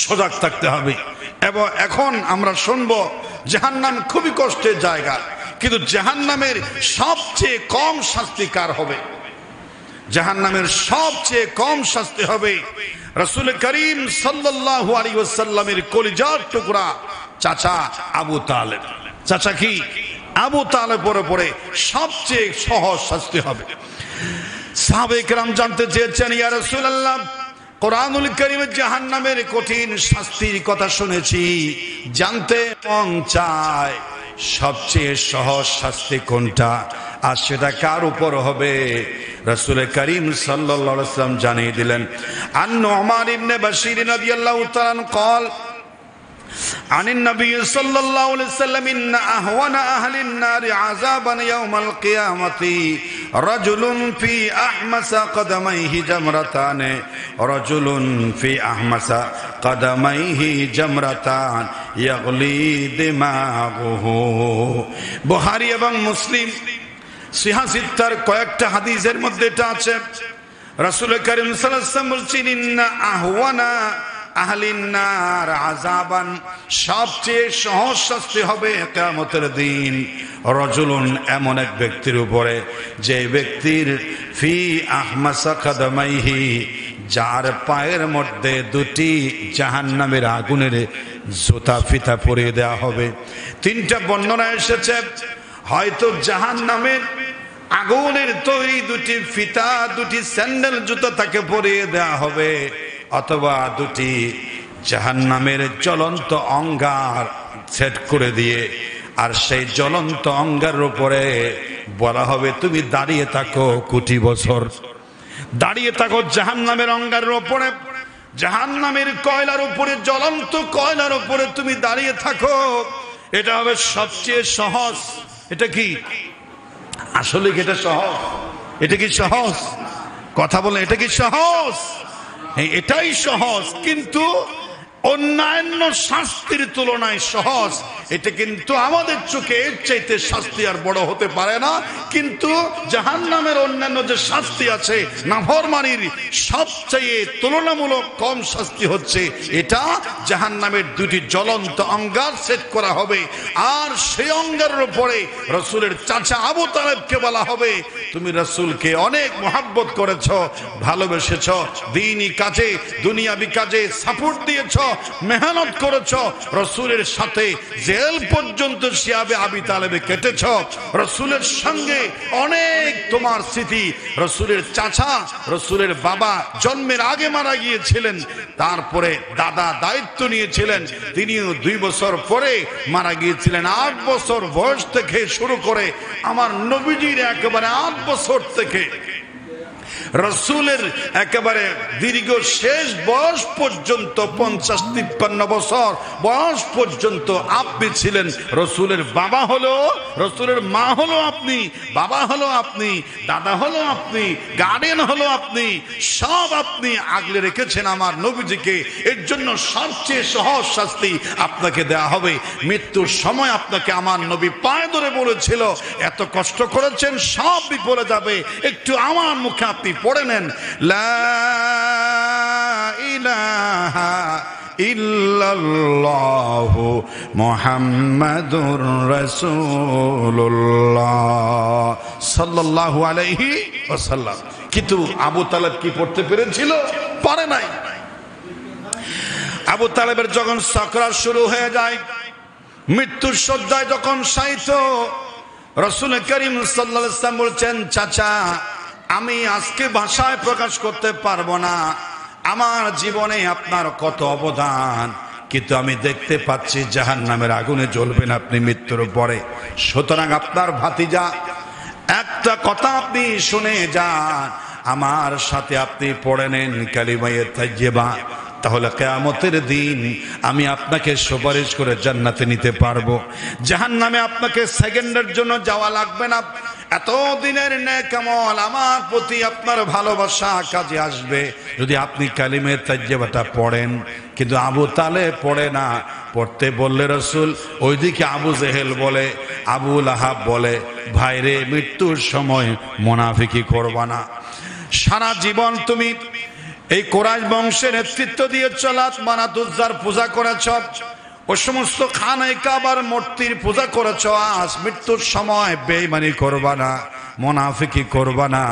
সজাগ থাকতে হবে। এবং এখন আমরা শুনবো জাহান্নাম খুবই কষ্টের জায়গা, কিন্তু জাহান্নামের সবচেয়ে কম শাস্তি কার হবে? জাহান্নামের সবচেয়ে কম শাস্তি হবে রাসূল করিম সাল্লাল্লাহু আলাইহি ওয়াসাল্লামের কলিজার টুকরা চাচা আবু তালেব। চাচা কি? আবু তালেবের উপরে সবচেয়ে সহজ শাস্তি হবে। সাহাবায়ে কেরাম জানতে চেয়েছেন, ইয়া রাসূলুল্লাহ, কোরআনুল কারীমে জাহান্নামের কঠিন শাস্তির কথা শুনেছি, জানতে মন চায় সবচেয়ে সহজ শাস্তি কোনটা, আর সেটা কার উপর হবে? রাসূল করিম সাল্লাল্লাহু আলাইহি ওয়াসাল্লাম জানিয়ে দিলেন, আন নু'মান ইবনে বাশীর রাদিয়াল্লাহু তাআলা قال عن النبي صلى الله عليه وسلم إن أهون أهل النار عذابا يوم القيامة رجل في أحمس قدميه جمرتان رجل في أحمس قدميه جمرتان يغلي دماغه। বুখারী এবং মুসলিম সিহাহ সিত্তার কয়েকটা হাদিসের মধ্যে এটা আছে। রাসূল করিম সাল্লাল্লাহু আলাইহি ওয়াসাল্লাম বলছেন, ইন্না আহওয়ানা আহলিন নার আযাবান, সবচেয়ে সহজ শাস্তি হবে কিয়ামতের দিন রজুলুন, এমন এক ব্যক্তির উপরে যে ব্যক্তির ফি আহমাসা কদমাইহি, যার পায়ের মধ্যে দুটি জাহান্নামের আগুনের জুতা ফিতা পরিয়ে দেওয়া হবে। তিনটা বর্ণনা এসেছে, হয়তো জাহান্নামের আগুনের তৈরি দুটি ফিতা, দুটি স্যান্ডেল জুতা তাকে পরিয়ে দেওয়া হবে, অথবা দুটি জাহান্নামের জ্বলন্ত অঙ্গার সেট করে দিয়ে, আর সেই জ্বলন্ত অঙ্গার উপরে বলা হবে তুমি দাঁড়িয়ে থাকো কোটি বছর, দাঁড়িয়ে থাকো জাহান্নামের অঙ্গারের উপরে, জাহান্নামের কয়লার উপরে, জ্বলন্ত কয়লার উপরে তুমি দাঁড়িয়ে থাকো। এটা হবে সবচেয়ে সহজ। এটা কি আসলে কি এটা সহজ? এটা কি সহজ? কথা বলে, এটা কি সহজ? এটাই সহজ, কিন্তু অন্যান্য শাস্তির তুলনায় সহজ। এটা কিন্তু আমাদের চোখে এর চাইতে শাস্তি আর বড় হতে পারে না, কিন্তু জাহান্নামের অন্যান্য যে শাস্তি আছে নাফরমানির সবচেয়ে তুলনামূলক কম শাস্তি হচ্ছে এটা। জাহান্নামের দুটি জ্বলন্ত অঙ্গার সেট করা হবে, আর সেই অঙ্গারের উপরে রাসূলের চাচা আবু তালেবকে বলা হবে, তুমি রাসূলকে অনেক মহব্বত করেছ, ভালোবেসেছ, দ্বীনি কাজে দুনিয়াবি কাজে সাপোর্ট দিয়েছ, মেহনত করেছ, রাসূলের সাথে জেল পর্যন্ত শিয়াবে আবি তালেবে কেটেছ, রাসূলের সঙ্গে অনেক তোমার স্মৃতি। রাসূলের চাচা, রাসূলের বাবা জন্মের আগে মারা গিয়েছিলেন, তারপরে দাদা দায়িত্ব নিয়েছিলেন, তিনিও 2 বছর পরে মারা গিয়েছিলেন। 8 বছর বয়স থেকে শুরু করে আমার নবীজির একেবারে 8 বছর থেকে রাসূলের একেবারে দীর্ঘ শেষ বয়স পর্যন্ত 50-53 বছর বয়স পর্যন্ত আপনি ছিলেন রাসূলের বাবা হলো, রাসূলের মা হলো আপনি, বাবা হলো আপনি, দাদা হলো আপনি, গার্ডিয়ান হলো আপনি, সব আপনি আগলে রেখেছেন আমার নবীজিকে। এর জন্য সবচেয়ে সহজ শাস্তি আপনাকে দেয়া হবে। মৃত্যুর সময় আপনাকে আমার নবী পায়ে ধরে বলেছিল, এত কষ্ট করেছেন সব বিপরে যাবে, একটু আমার মুখে আপনি পড়ে নেন, লা ইলাহা ইল্লাল্লাহু মুহাম্মাদুর রাসূলুল্লাহ সাল্লাল্লাহু আলাইহি ওয়াসাল্লাম। কিন্তু আবু তালেব কি পড়তে পেরেছিল? পারে নাই। আবু তালেবের যখন সাকরাত শুরু হয়ে যায়, মৃত্যুর শয্যায় যখন শায়িত, রাসূল করিম সাল্লাল্লাহু আলাইহি ওয়াসাল্লাম বলছেন, চাচা আমি আজকে ভাষায় প্রকাশ করতে পারবো না আমার জীবনে আপনার কত অবদান, কিন্তু আমি দেখতে পাচ্ছি জাহান্নামের আগুনে জ্বলবেন আপনি মৃত্যুর পরে। সুতরাং আপনার ভাতিজা একটা কথা আপনি শুনে যান, আমার সাথে আপনি পড়ে নেন কালিমায়ে তাইয়্যিবা, তাহলে কিয়ামতের দিন আমি আপনাকে সুপারিশ করে জান্নাতে নিতে পারবো। জাহান্নামে আপনাকে সেকেন্ডের জন্য যাওয়া লাগবে না। এতদিনের নেক আমল আমার প্রতি আপনার ভালোবাসা কাজে আসবে যদি আপনি কালিমায়ে তাইয়্যিবাটা পড়েন। কিন্তু আবু তালেব পড়ে না। পড়তে বললে রাসূল, ওইদিকে আবু জেহেল বলে, আবু লাহাব বলে, ভাইরে মৃত্যুর সময় মুনাফিকি করবা না। সারা জীবন তুমি এই কুরাইশ বংশের নেতৃত্ব দিয়ে লাত মানাত উজ্জার পূজা করেছ, ও সমস্ত খানায়ে কাবার মূর্তির পূজা করেছ। আজ মৃত্যুর সময় বেঈমানি করবা না, মুনাফিকি করবা না,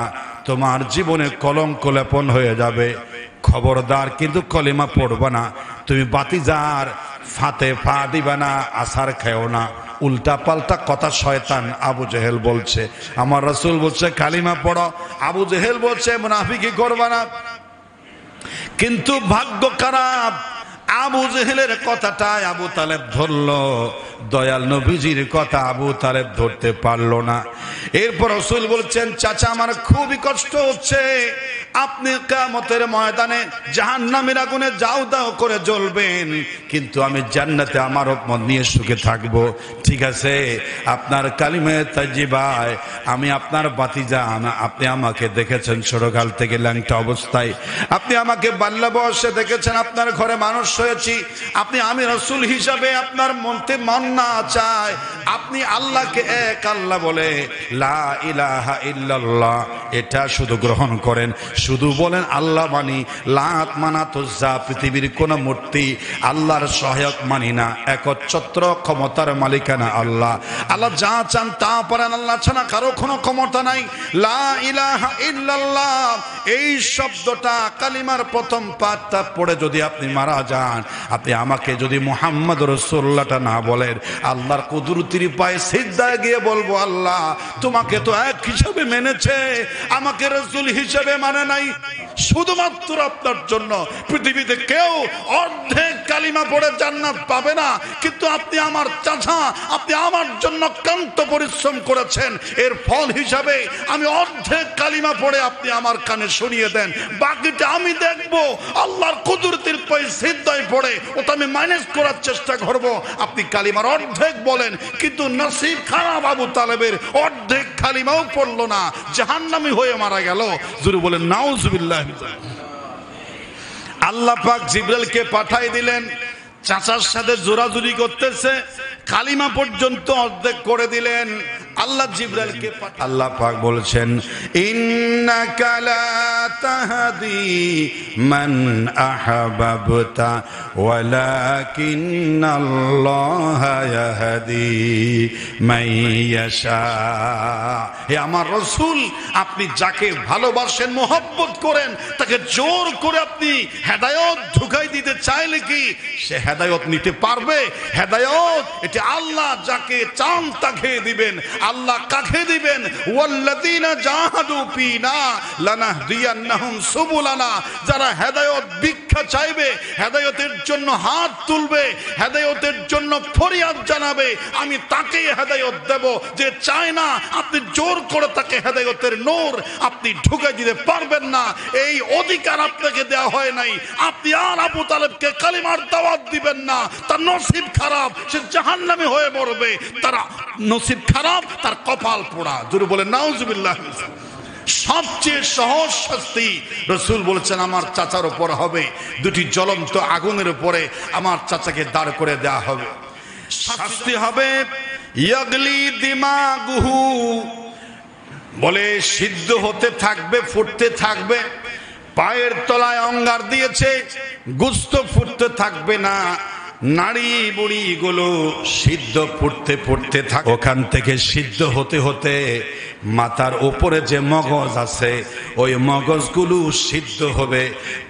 তোমার জীবনে কলঙ্ক লেপন হয়ে যাবে। খবরদার কিন্তু কলিমা পড়বা না। তুমি বাতিজার ফাতে ফা দিবা না, আসার খেও না। উল্টা পাল্টা কথা শয়তান আবু জেহেল বলছে, আমার রাসূল বলছে কালিমা পড়ো, আবু জেহেল বলছে মুনাফিকি করবা না। কিন্তু ভাগ্য খারাপ, আবু জেহেলের কথাটা আবু তালেব ধরলো, দয়াল নবীজির কথা আবু তালেব ধরতে পারলো না। এরপর রাসূল বলছেন, চাচা আমার খুবই কষ্ট হচ্ছে, আপনি কিয়ামতের ময়দানে জাহান্নামের আগুনে যাও দাও করে জ্বলবেন, কিন্তু আমি জান্নাতে আমার উম্মত নিয়ে সুখে থাকবো। ঠিক আছে, আপনার কালিমায়ে তাইয়্যিবায় আমি আপনার বাতিজা, আপনি আমাকে দেখেছেন ছোটকাল থেকে ল্যাংটা অবস্থায়, আপনি আমাকে বাল্য বয়সে দেখেছেন, আপনার ঘরে মানুষ হয়েছি, আপনি আমি রাসূল হিসাবে আপনার মনতে মন না চায়, আপনি আল্লাহকে এক আল্লাহ বলে লা ইলাহা ইল্লাল্লাহ এটা শুধু গ্রহণ করেন, শুধু বলেন আল্লাহ মানি, লাত মানাত উজ্জা পৃথিবীর কোন মূর্তি আল্লাহর সহায়ক মানি না, একচ্ছত্র ক্ষমতার মালিকানা আল্লাহ, আল্লাহ যা চান তা পারেন, আল্লাহ ছাড়া কারো কোনো ক্ষমতা নাই। লা ইলাহা ইল্লাল্লাহ এই শব্দটা কালিমার প্রথম পাঠটা পড়ে যদি আপনি মারা যান, আপনি আমাকে যদি মুহাম্মদ রাসূলুল্লাহটা না বলেন, আল্লাহর কুদরতির পায়ে সিজদায় গিয়ে বলবো, আল্লাহ তোমাকে তো এক হিসাবে মেনেছে, আমাকে রাসূল হিসাবে মানে নাই। শুধুমাত্র আপনার জন্য পৃথিবীতে কেউ অর্ধেক কালিমা পড়ে জান্নাত পাবে না, কিন্তু আপনি আমার চাচা, আপনি আমার জন্য ক্লান্ত পরিশ্রম করেছেন, এর ফল হিসাবে আমি অর্ধেক কালিমা পড়ে আপনি আমার কানে শুনিয়ে দেন, বাকিটা আমি দেখবো। আল্লাহর কুদরতির পায়ে সিজদায় পড়ে ওটা আমি ম্যানেজ করার চেষ্টা করব। আপনি কালিমার অর্ধেক বলেন, কিন্তু নসিব খারাপ আবু তালেবের অর্ধেক কালিমাও পড়লো না, জাহান্নামী হয়ে মারা গেল। জোরে বলেন নাউজুবিল্লাহ। আল্লাহ পাক জিবরাইলকে পাঠাই দিলেন, চাচার সাথে জোরাজুরি করতেছে, কালিমা পর্যন্ত অর্ধেক করে দিলেন। আল্লাহ জিবরাইলকে আল্লাহ পাক বলছেন, ইন্নাকা লা তাহদি মান আহবাবতা ওয়ালাকিন্নাল্লাহা ইয়াহদি মান ইয়াশা। হে আমার রাসূল, আপনি যাকে ভালোবাসেন, মহব্বত করেন, তাকে জোর করে আপনি হেদায়েত ঢুকাই দিতে চাইলে কি সে হেদায়েত নিতে পারবে? হেদায়েত এটা আল্লাহ যাকে চান তাকে দিবেন। আল্লাহ কাকে দিবেন? ওয়াল্লাযীনা জাহাদু ফীনা লানাহদিয়ান্নাহুম সুবুলানা। যারা হেদায়েত ভিক্ষা চাইবে, হেদায়েতের জন্য হাত তুলবে, হেদায়েতের জন্য ফরিয়াদ জানাবে, আমি তাকেই হেদায়েত দেব। যে চায় না, আপনি জোর করে তাকে হেদায়েতের নূর আপনি ঢুকাই দিতে পারবেন না। এই অধিকার আপনাকে দেওয়া হয় নাই। আপনি আর আবু তালেবকে কালিমার দাওয়াত দিবেন না, তার নসিব খারাপ, সে জাহান্নামী হয়ে মরবে। তার নসিব খারাপ, তার কপাল পোড়া। জোরে বলেন নাউজুবিল্লাহ। সবচেয়ে সহজ শাস্তি রাসূল বলেছেন আমার চাচার উপর হবে, দুটি জ্বলন্ত আগুনের উপরে আমার চাচাকে দাঁড় করে দেওয়া হবে। শাস্তি হবে ইয়াগলি দিমাগুহু, বলে সিদ্ধ হতে থাকবে, ফুটতে থাকবে। পায়ের তলায় অঙ্গার দিয়েছে, গোশত ফুটতে থাকবে না, নাড়ি বুড়ি গুলো সিদ্ধ ফুটতে ফুটতে থাকে। ওখান থেকে সিদ্ধ হতে হতে মাথার উপরে যে মগজ আছে, ওই মগজগুলো সিদ্ধ হবে,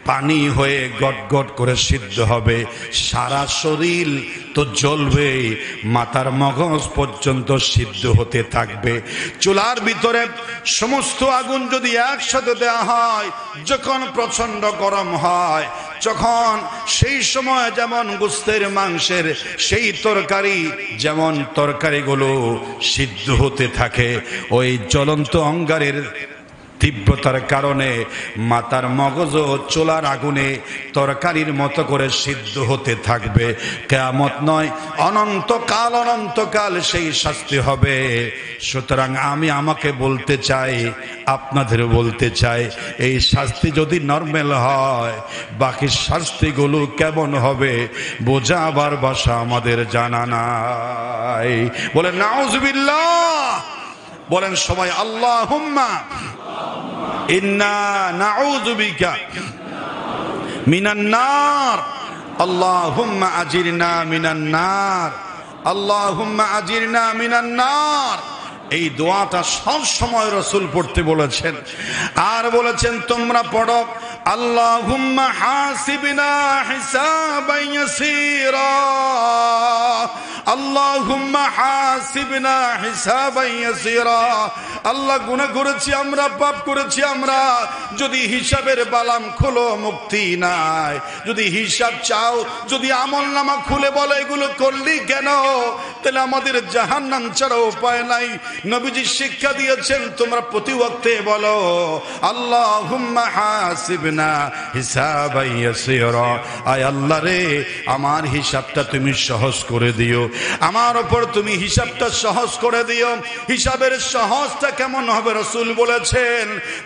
পানি হয়ে গট গট করে সিদ্ধ হবে। সারা শরীর তো জ্বলবে, মাথার মগজ পর্যন্ত সিদ্ধ হতে থাকবে। চুলার ভিতরে সমস্ত আগুন যদি একসাথে দেওয়া হয়, যখন প্রচন্ড গরম হয়, যখন সেই সময় যেমন গোশতের মাংসের সেই তরকারি, যেমন তরকারিগুলো সিদ্ধ হতে থাকে, ওই জ্বলন্ত অঙ্গারের তীব্রতার কারণে মাথার মগজ চুলার আগুনে তরকারির মতো করে সিদ্ধ হতে থাকবে। কিয়ামত নয়, অনন্তকাল অনন্তকাল সেই শাস্তি হবে। সুতরাং আমি আমাকে বলতে চাই, আপনাদের বলতে চাই, এই শাস্তি যদি নরমাল হয়, বাকি শাস্তিগুলো কেমন হবে বোঝাবার ভাষা আমাদের জানা নাই। বলেন নাউজুবিল্লাহ, বলেন সবাই আল্লাহুম্মা ইন্না নাউযু বিকা মিনান নার, আল্লাহুম্মা আজিরনা মিনান নার, আল্লাহুম্মা আজিরনা মিনান নার। এই দোয়াটা সব সময় রাসূল পড়তে বলেছেন। আর বলেছেন তোমরা পড়ো আল্লাহুম্মা হাসিবনা হিসাবান ইয়াসীরা, আল্লাহুম্মা হাসিবনা হিসাবান ইয়াসীরা। আল্লাহ গুনাহ করেছি আমরা, পাপ করেছি আমরা, যদি হিসাবের বালাম খোলো মুক্তি নাই। যদি হিসাব চাও, যদি আমলনামা খুলে বলে এগুলো করলি কেন, তাহলে আমাদের জাহান্নাম ছাড়া উপায় নাই। নবীজি শিক্ষা দিয়েছেন তোমরা প্রতি ওয়াক্তে বলো আল্লাহুম্মা হাসিবনা হিসাবান ইয়াসীরা। আয় আল্লাহ রে, আমার হিসাবটা তুমি সহজ করে দিও, আমার উপর তুমি হিসাবটা সহজ করে দিও। হিসাবের সহজটা কেমন হবে রাসূল বলেছেন,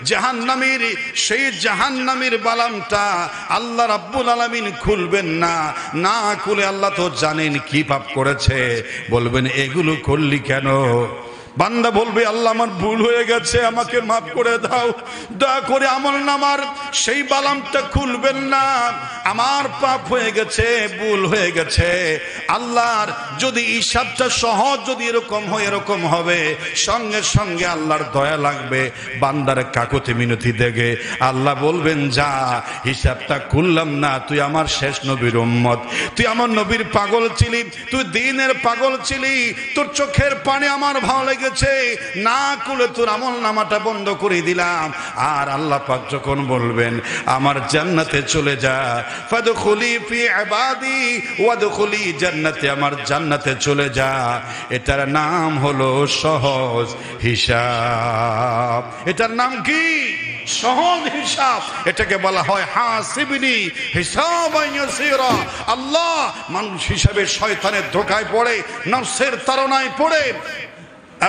জাহান্নামীর সেই জাহান্নামীর বালামটা আল্লাহ রাব্বুল আলামিন খুলবেন না। না খুলে আল্লাহ তো জানেন কি পাপ করেছে, বলবেন এগুলো করলি কেন। বান্দা বলবে আল্লাহ আমার ভুল হয়ে গেছে, আমাকে মাফ করে দাও, দয়া করে আমলনামার সেই বালামটা খুলবেন না, আমার পাপ হয়ে গেছে, ভুল হয়ে গেছে। আল্লাহর যদি হিসাবটা সহজ যদি এরকম হয়, এরকম হবে, সঙ্গে সঙ্গে আল্লাহর দয়া লাগবে। বান্দার কাকুতি মিনতি দেখে আল্লাহ বলবেন যা, হিসাবটা খুললাম না, তুই আমার শেষ নবীর উম্মত, তুই আমার নবীর পাগল ছিলি, তুই দ্বীনের পাগল ছিলি, তোর চোখের পানি আমার ভালো লেগে না খুলে তোর আমল নামাটা বন্ধ করে দিলাম। আর আল্লাহ পাক যখন বলবেন আমার জান্নাতে চলে যা, ফাদখুলি ফি ইবাদি ওয়াদখুলি জান্নাতি, আমার জান্নাতে চলে যা, এটার নাম হলো সহজ হিসাব। এটার নাম কি? সহজ হিসাব। এটাকে বলা হয় হাসিবনি হিসাবান ইয়াসীরা। আল্লাহ মানুষ হিসাবে শয়তানের ধোঁকায় পড়ে, নফসের তাড়নায় পড়ে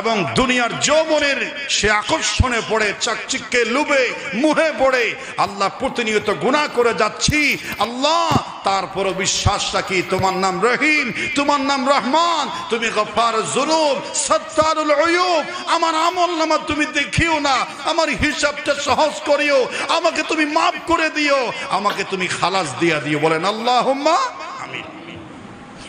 এবং দুনিয়ার যৌবনের সে আকর্ষণে পড়ে, চাকচিক্যে লোভে মুহে পড়ে আল্লাহ প্রতিনিয়ত গুনাহ করে যাচ্ছি। আল্লাহ তারপরও বিশ্বাস রাখি তোমার নাম রহিম, তোমার নাম রহমান, তুমি গফফার যুনুব সত্তারুল উয়ুব। আমার আমলনামা তুমি দেখিও না, আমার হিসাবটা সহজ করিও, আমাকে তুমি মাফ করে দিও, আমাকে তুমি খালাস দিয়া দিও। বলেন আল্লাহুম্মা আমিন।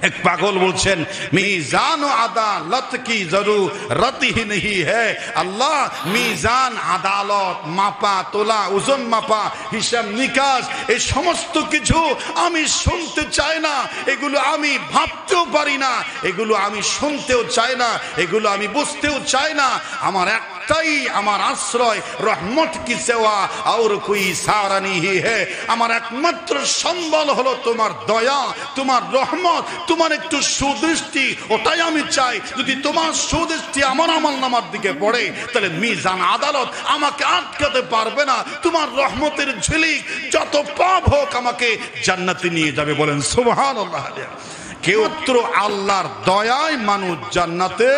এক পাগল বলছেন মিজান ও আদালত কি জরুরত হি নেহি হ্যায়। আল্লাহ মিজান, আদালত, মাপা তোলা, ওজন মাপা, হিসাব নিকাশ, এই সমস্ত কিছু আমি শুনতে চাই না, এগুলো আমি ভাবতেও পারি না, এগুলো আমি শুনতেও চাই না, এগুলো আমি বুঝতেও চাই না। আমার একটাই আমার আশ্রয়, রহমত কি সেওয়া আর কোই সারা নেহি হ্যায়। আমার একমাত্র সম্বল হলো তোমার দয়া, তোমার রহমত, তোমার একটু সুদৃষ্টি, ওটাই আমি চাই। যদি তোমার সুদৃষ্টি আমার আমলনামার দিকে পড়ে তাহলে মিজান আদালত আমাকে আটকাতে পারবে না। তোমার রহমতের ঝিলিক যত পাপ হোক আমাকে জান্নাতে নিয়ে যাবে। বলেন সুবহানাল্লাহ। কেবল আল্লাহর দয়ায় মানুষ জান্নাতে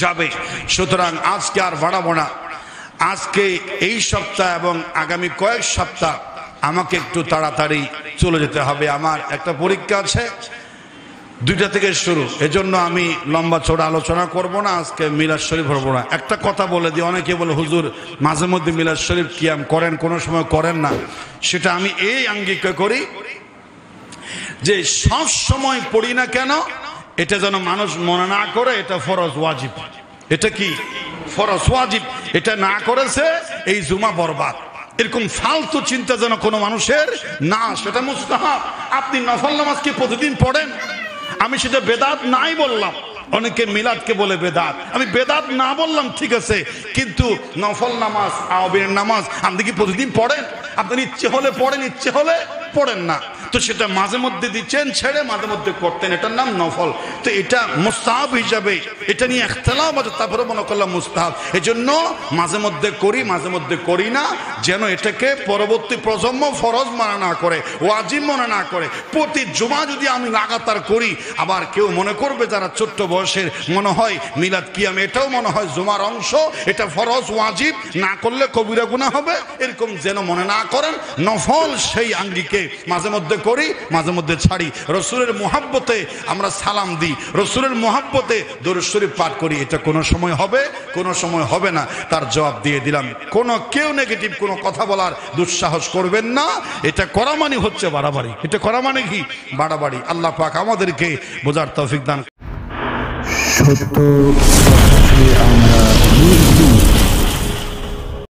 যাবে। সুতরাং আজকে আর বাড়াবো না। আজকে এই সপ্তাহ এবং আগামী কয়েক সপ্তাহ আমাকে একটু তাড়াতাড়ি চলে যেতে হবে। আমার একটা পরীক্ষা আছে, 2টা থেকে শুরু, এজন্য আমি লম্বা চড়া আলোচনা করব না। আজকে মিলাদ শরীফ পড়বো না। একটা কথা বলে দিই, অনেকে বলে হুজুর মাঝে মধ্যে মিলাদ শরীফ কিয়াম করেন, কোনো সময় করেন না। সেটা আমি এই আঙ্গিকে করি যে সব সময় পড়ি না কেন, এটা যেন মানুষ মনে না করে এটা ফরজ ওয়াজিব। এটা কি ফরজ ওয়াজিব, এটা না করেছে এই জুমা বরবাদ, এরকম ফালতু চিন্তা যেন কোনো মানুষের না। সেটা মুস্তাহাব। আপনি নফল নামাজ কি প্রতিদিন পড়েন? আমি সেটা বেদাত নাই বললাম। অনেকে মিলাদকে বলে বেদাত, আমি বেদাত না বললাম, ঠিক আছে, কিন্তু নফল নামাজ, আওয়াবিনের নামাজ আপনি কি প্রতিদিন পড়েন? আপনার ইচ্ছে হলে পড়েন, ইচ্ছে হলে পড়েন না। তো সেটা মাঝে মধ্যে দিচ্ছেন ছেড়ে, মাঝে মধ্যে করতেন, এটার নাম নফল। তো এটা মুস্তাহাব হিসাবে, এটা নিয়ে ইখতিলাফ আছে, তারপরে মনে করলাম মুস্তাহাব। এজন্য মাঝে মধ্যে করি, মাঝে মধ্যে করি না, যেন এটাকে পরবর্তী প্রজন্ম ফরজ মনে না করে, ওয়াজিব মনে না করে। প্রতি জুমা যদি আমি লাগাতার করি, আবার কেউ মনে করবে যারা ছোট্ট বয়সের, মনে হয় মিলাদ কিয়াম এটাও মনে হয় জুমার অংশ, এটা ফরজ ওয়াজিব, না করলে কবিরা গুনাহ হবে, এরকম যেন মনে না করেন। নফল সেই আঙ্গিকে মাঝে মধ্যে করি, মাঝে মধ্যে ছাড়ি। রসুলের মুহাব্বতে আমরা সালাম দিই, রসুলের মুহাব্বতে দরুদ শরীফ পাঠ করি। এটা কোনো সময় হবে, কোনো সময় হবে না, তার জবাব দিয়ে দিলাম। কোনো কেউ নেগেটিভ কোনো কথা বলার দুঃসাহস করবেন না। এটা করা মানে হচ্ছে বাড়াবাড়ি, এটা করা মানে কি বাড়াবাড়ি। আল্লাহ পাক আমাদেরকে বোঝার তৌফিক দান। সত্য কথাকে আমরা বুঝি